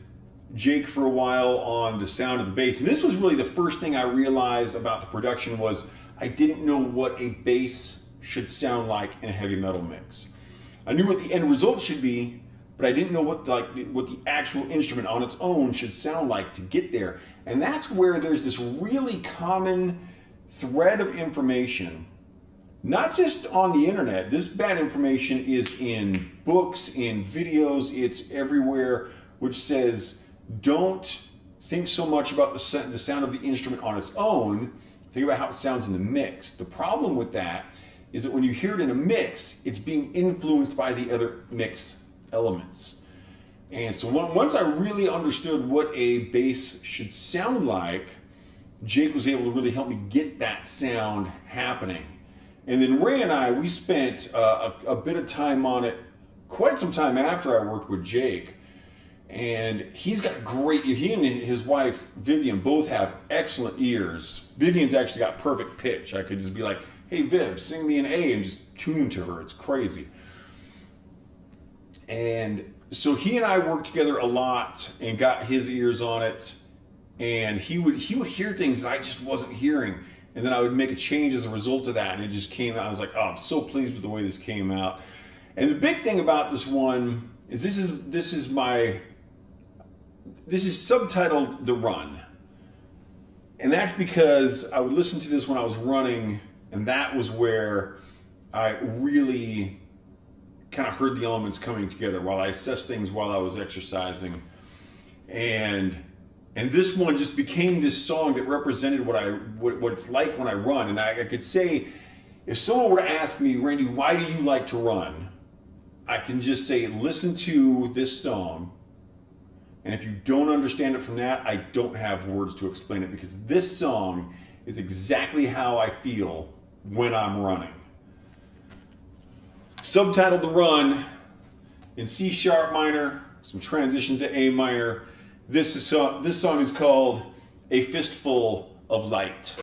Jake for a while on the sound of the bass. And this was really the first thing I realized about the production was I didn't know what a bass should sound like in a heavy metal mix. I knew what the end result should be, but I didn't know what the actual instrument on its own should sound like to get there. And that's where there's this really common thread of information, not just on the internet. This bad information is in books, in videos, it's everywhere, which says don't think so much about the sound of the instrument on its own. Think about how it sounds in the mix. The problem with that is that when you hear it in a mix, it's being influenced by the other mix elements. And so once I really understood what a bass should sound like, Jake was able to really help me get that sound happening. And then Ray and I, we spent a bit of time on it, quite some time after I worked with Jake. And he's got he and his wife, Vivian, both have excellent ears. Vivian's actually got perfect pitch. I could just be like, hey Viv, sing me an A and just tune to her. It's crazy. And so he and I worked together a lot and got his ears on it. And he would hear things that I just wasn't hearing. And then I would make a change as a result of that. And it just came out. I was like, I'm so pleased with the way this came out. And the big thing about this one is this is subtitled The Run. And that's because I would listen to this when I was running, and that was where I really kind of heard the elements coming together while I assessed things while I was exercising. And this one just became this song that represented what it's like when I run. And I could say, if someone were to ask me, Randy, why do you like to run? I can just say, listen to this song. And if you don't understand it from that, I don't have words to explain it because this song is exactly how I feel when I'm running. Subtitled The Run in C sharp minor, some transitions to A minor. This song is called A Fistful of Light.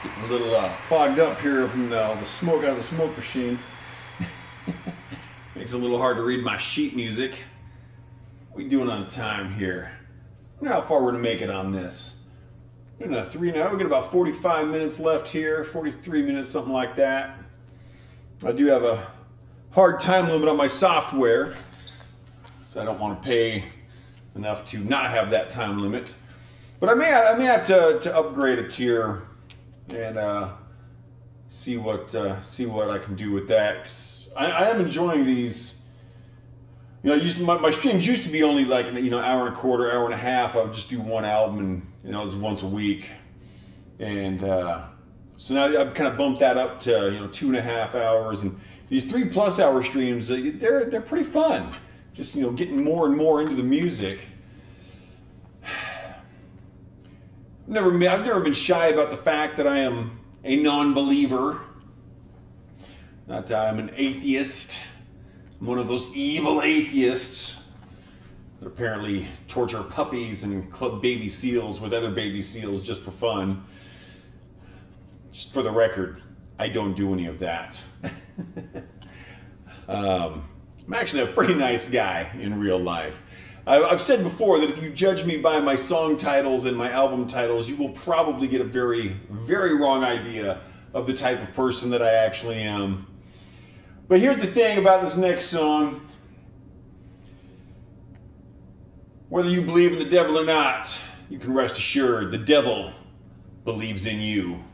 Getting a little fogged up here from all the smoke out of the smoke machine. Makes it a little hard to read my sheet music. What are we doing on time here? I wonder how far we're going to make it on this. We're in a 3 now. We got about 45 minutes left here, 43 minutes, something like that. I do have a hard time limit on my software, so I don't want to pay enough to not have that time limit. But I may have to upgrade a tier and see what I can do with that. 'Cause I am enjoying these. You know, my streams used to be only like hour and a quarter, hour and a half. I would just do one album, and it was once a week. And so now I've kind of bumped that up to 2.5 hours. And these 3+ hour streams, they're pretty fun. Just getting more and more into the music. I've never been shy about the fact that I am a non-believer. Not that I'm an atheist. I'm one of those evil atheists that apparently torture puppies and club baby seals with other baby seals just for fun. Just for the record, I don't do any of that. I'm actually a pretty nice guy in real life. I've said before that if you judge me by my song titles and my album titles, you will probably get a very, very wrong idea of the type of person that I actually am. But here's the thing about this next song. Whether you believe in the devil or not, you can rest assured the devil believes in you.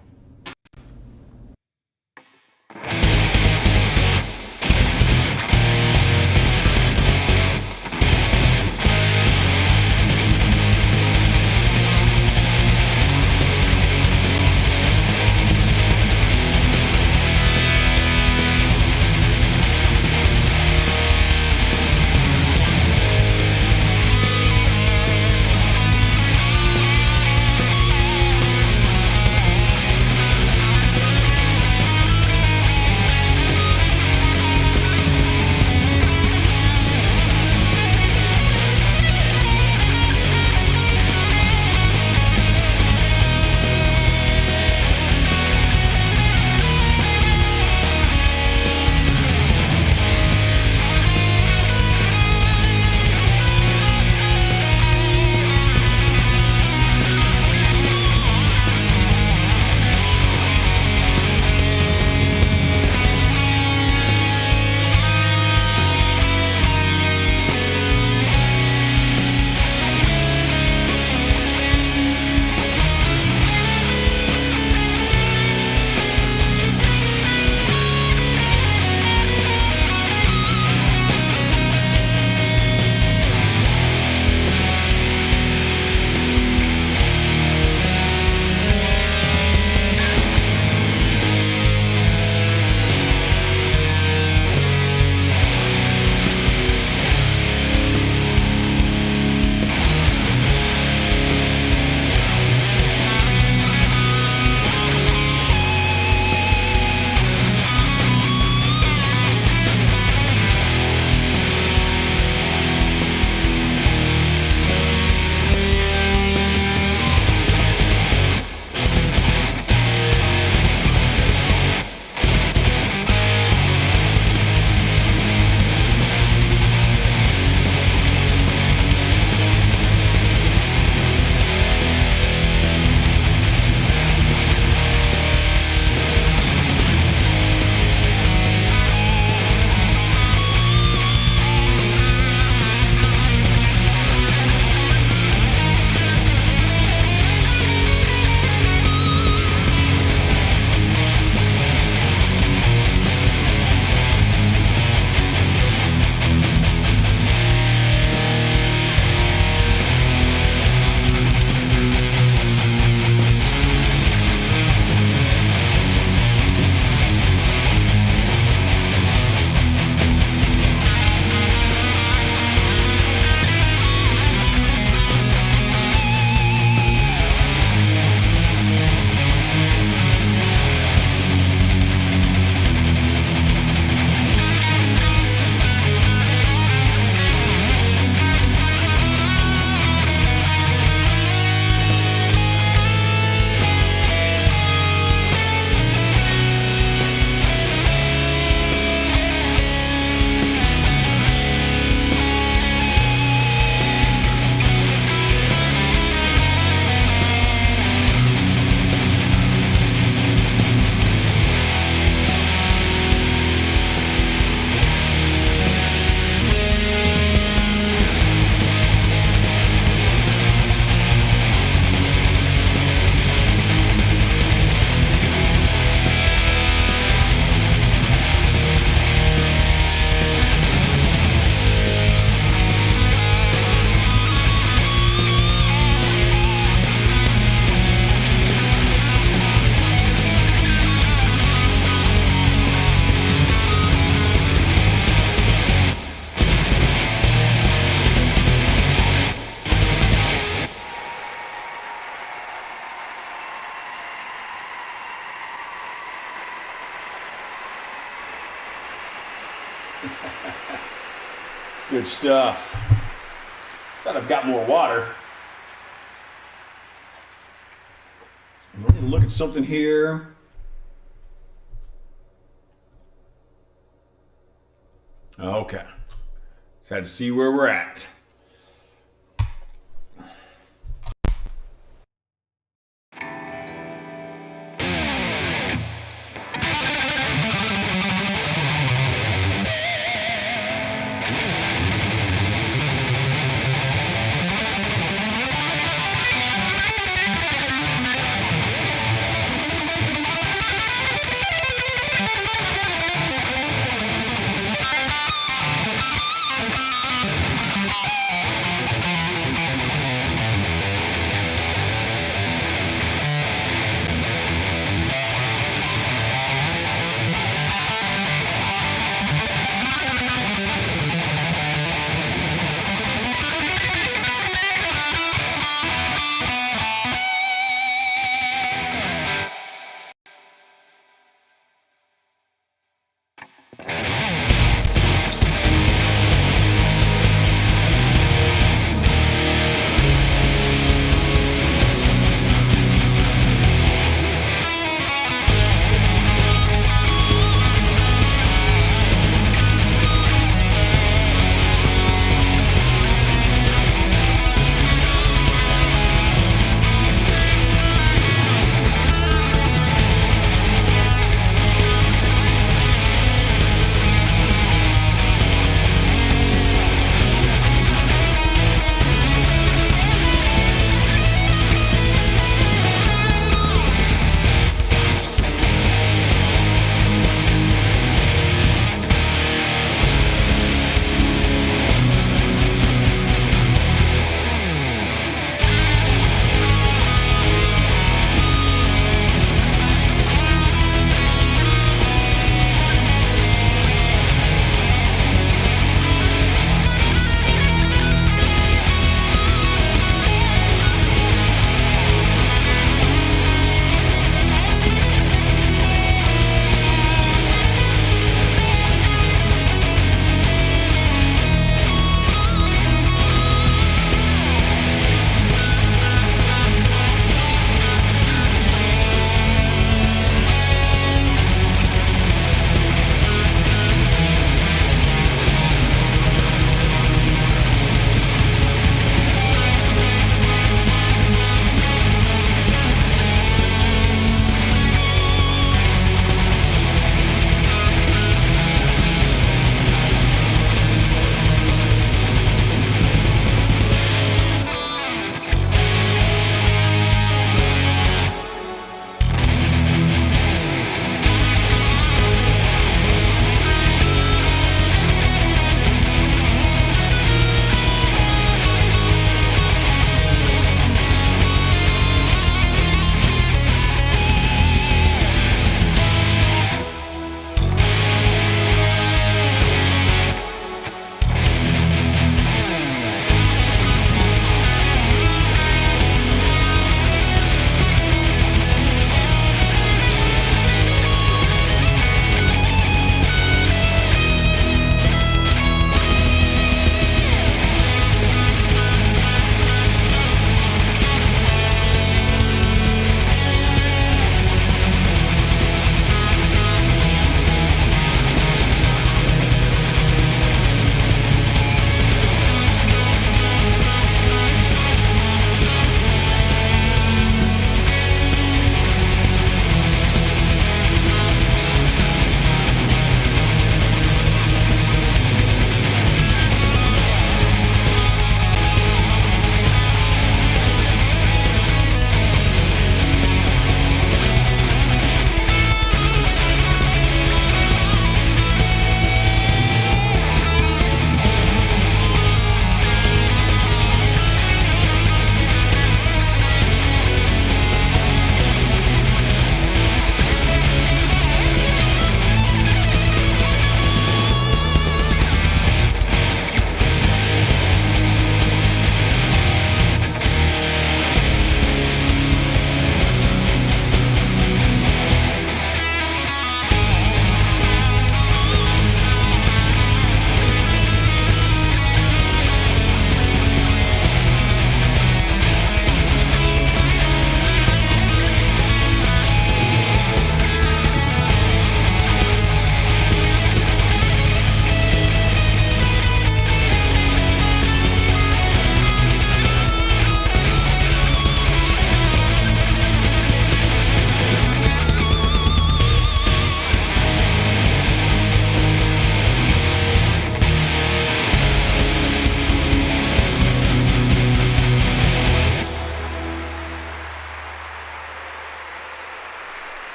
Good stuff. Thought I've got more water. I'm ready to look at something here. Okay. Just had to see where we're at.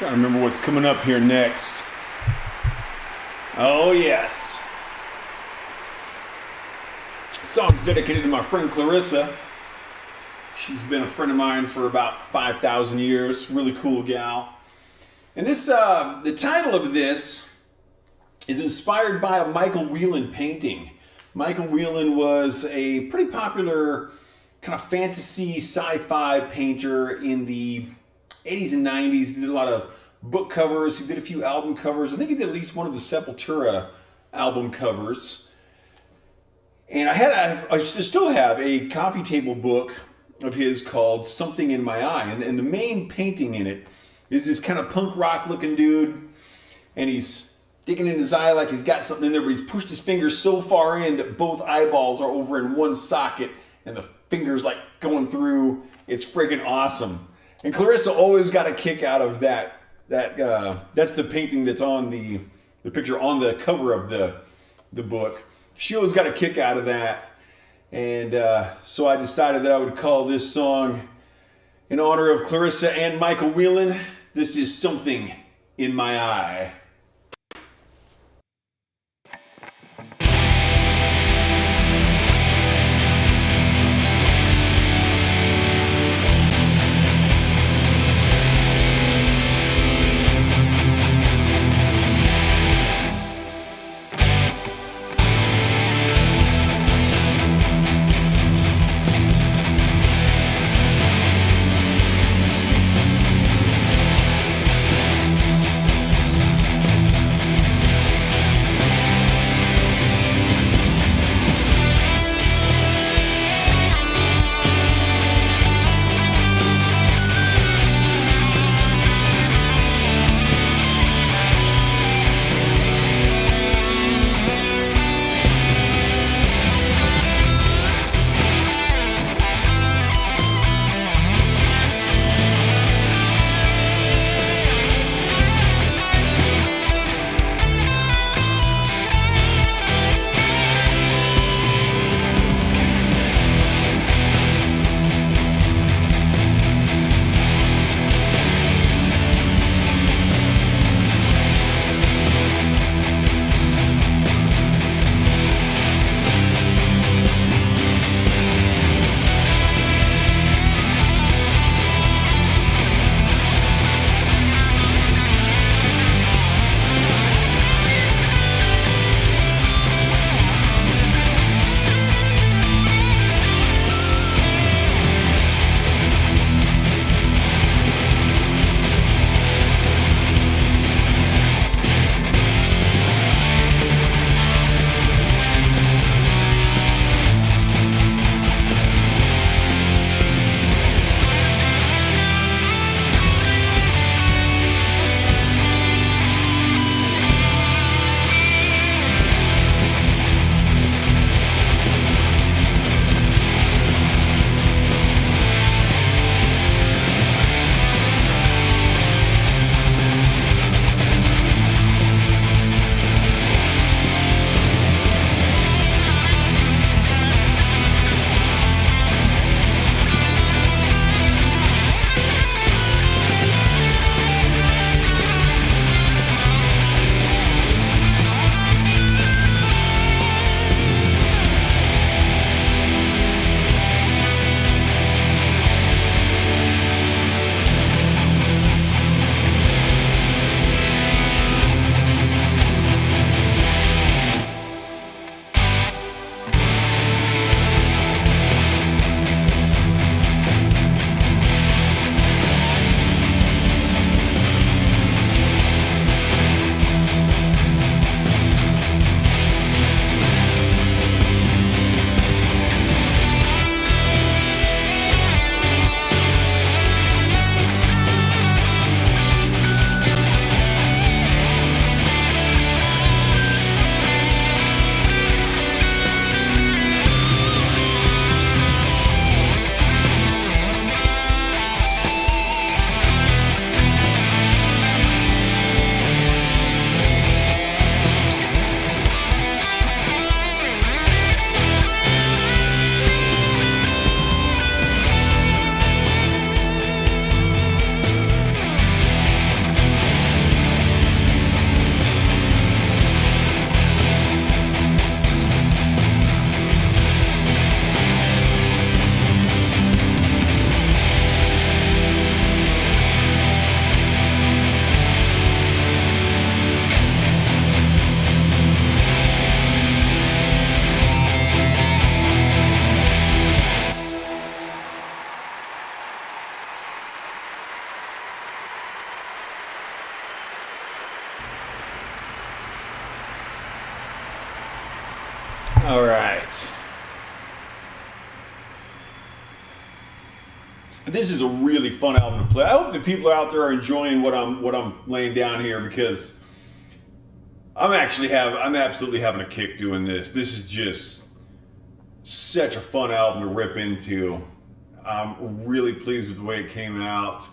Trying to remember what's coming up here next. Oh, yes. This song's dedicated to my friend Clarissa. She's been a friend of mine for about 5,000 years. Really cool gal. And this, the title of this is inspired by a Michael Whelan painting. Michael Whelan was a pretty popular kind of fantasy sci-fi painter in the 80s and 90s. He did a lot of book covers. He did a few album covers. I think he did at least one of the Sepultura album covers. And I still have a coffee table book of his called Something in My Eye. And the main painting in it is this kind of punk rock looking dude. And he's digging in his eye like he's got something in there, but he's pushed his fingers so far in that both eyeballs are over in one socket and the fingers like going through. It's freaking awesome. And Clarissa always got a kick out of that. That's the painting that's on the picture on the cover of the book. She always got a kick out of that. And so I decided that I would call this song in honor of Clarissa and Michael Whelan. This is Something in My Eye. This is a really fun album to play. I hope the people out there are enjoying what I'm laying down here, because I'm absolutely having a kick doing this. This is just such a fun album to rip into. I'm really pleased with the way it came out,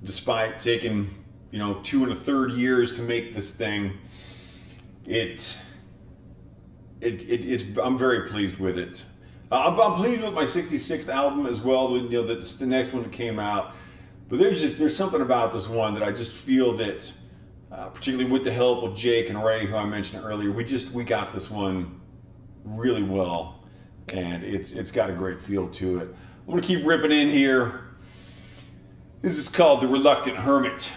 despite taking 2 1/3 years to make this thing. I'm very pleased with it. I'm pleased with my 66th album as well. That's the next one that came out. But there's something about this one that I just feel that, particularly with the help of Jake and Ray, who I mentioned earlier, we got this one really well, and it's got a great feel to it. I'm gonna keep ripping in here. This is called The Reluctant Hermit.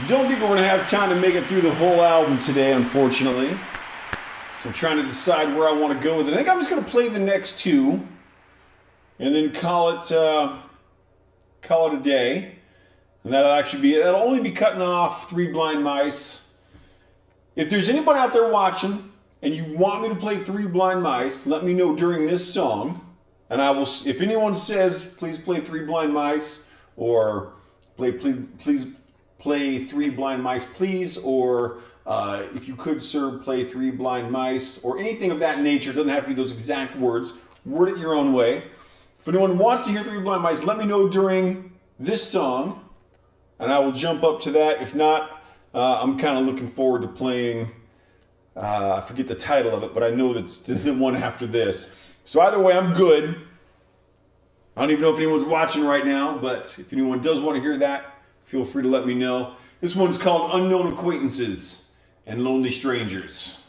Don't think we're going to have time to make it through the whole album today, unfortunately. So I'm trying to decide where I want to go with it. I think I'm just going to play the next two and then call it a day. And that'll only be cutting off Three Blind Mice. If there's anybody out there watching and you want me to play Three Blind Mice, let me know during this song. And I will, if anyone says, please play Three Blind Mice, or please play Three Blind Mice, please, or if you could, sir, play Three Blind Mice, or anything of that nature. It doesn't have to be those exact words. Word it your own way. If anyone wants to hear Three Blind Mice, let me know during this song, and I will jump up to that. If not, I'm kind of looking forward to playing, I forget the title of it, but I know that's the one after this. So either way, I'm good. I don't even know if anyone's watching right now, but if anyone does want to hear that, feel free to let me know. This one's called Unknown Acquaintances and Lonely Strangers.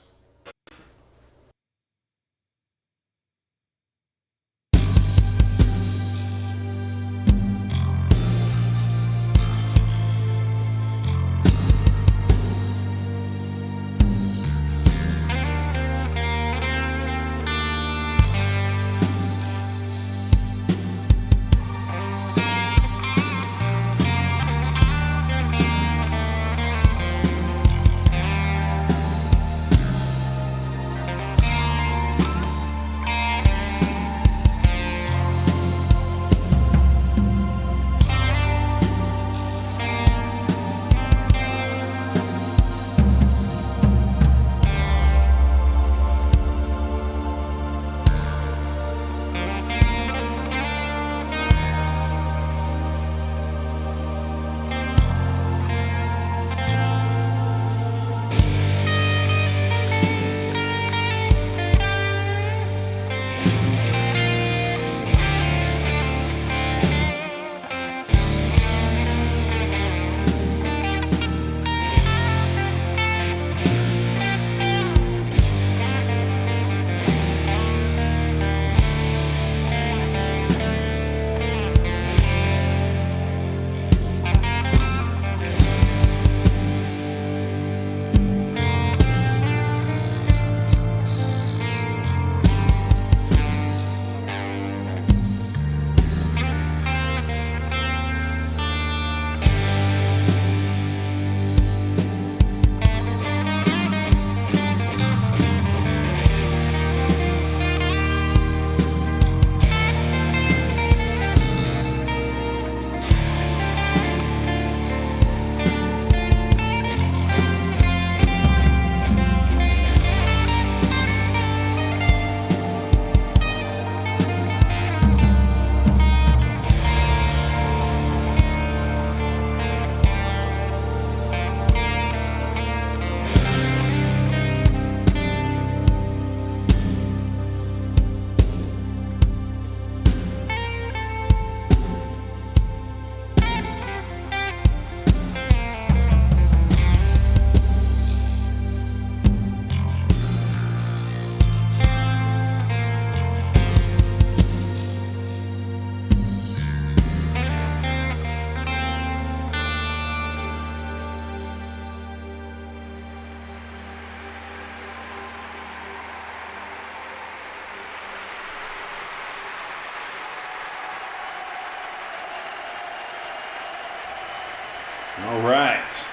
All right.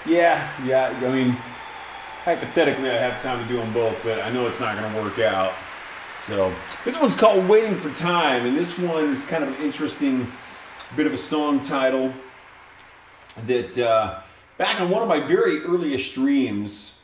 Yeah. I mean, hypothetically, I have time to do them both, but I know it's not going to work out. So this one's called Waiting for Time, and this one is kind of an interesting bit of a song title that back on one of my very earliest streams,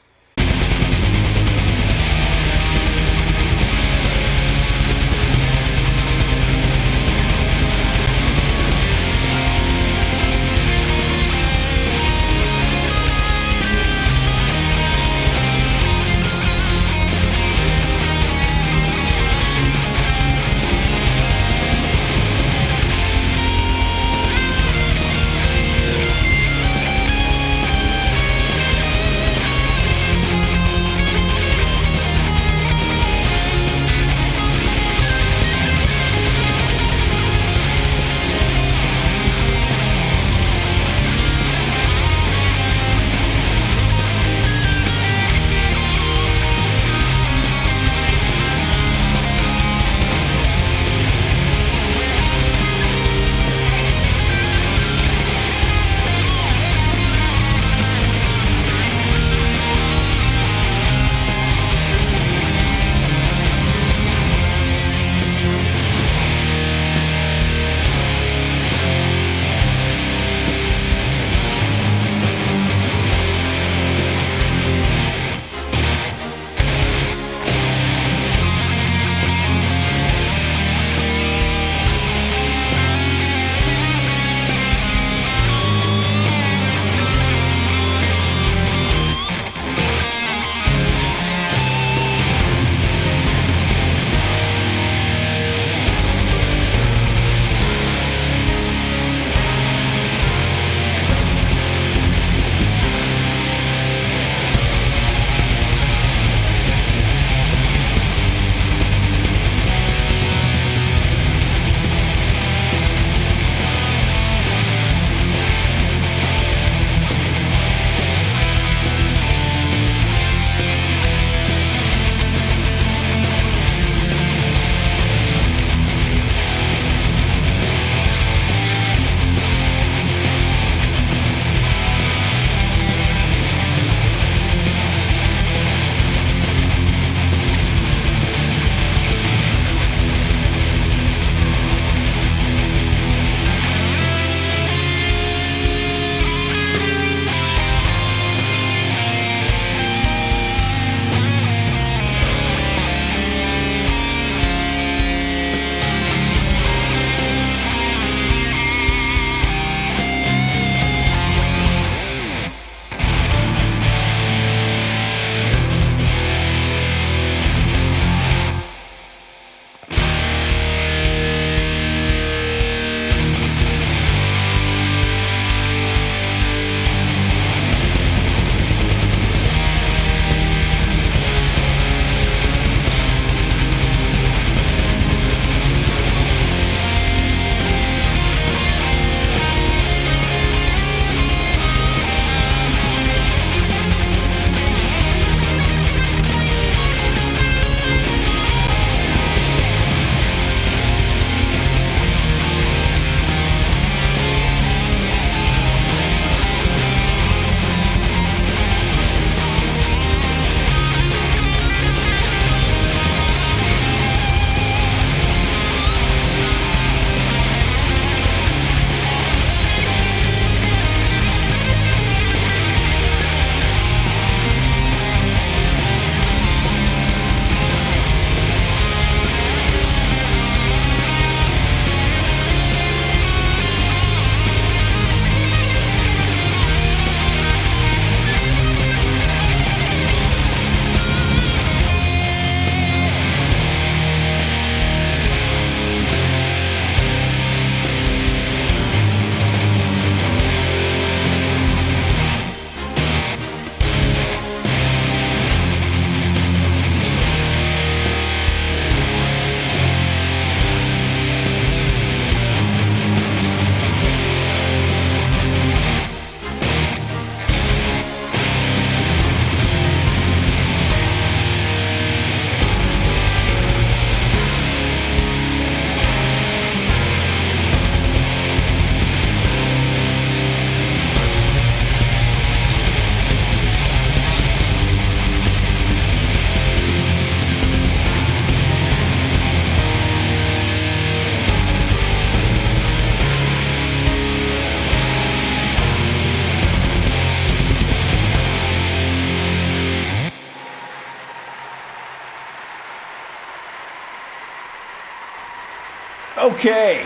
Okay,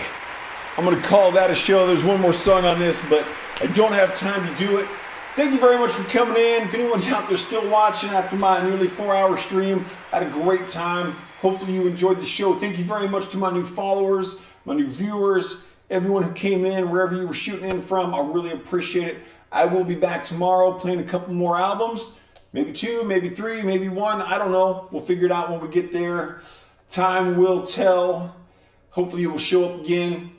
I'm going to call that a show. There's one more song on this, but I don't have time to do it. Thank you very much for coming in. If anyone's out there still watching after my nearly 4-hour stream, I had a great time. Hopefully you enjoyed the show. Thank you very much to my new followers, my new viewers, everyone who came in, wherever you were shooting in from. I really appreciate it. I will be back tomorrow playing a couple more albums. Maybe 2, maybe 3, maybe 1. I don't know. We'll figure it out when we get there. Time will tell. Hopefully you will show up again.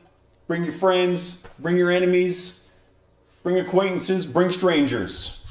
Bring your friends. Bring your enemies. Bring acquaintances. Bring strangers.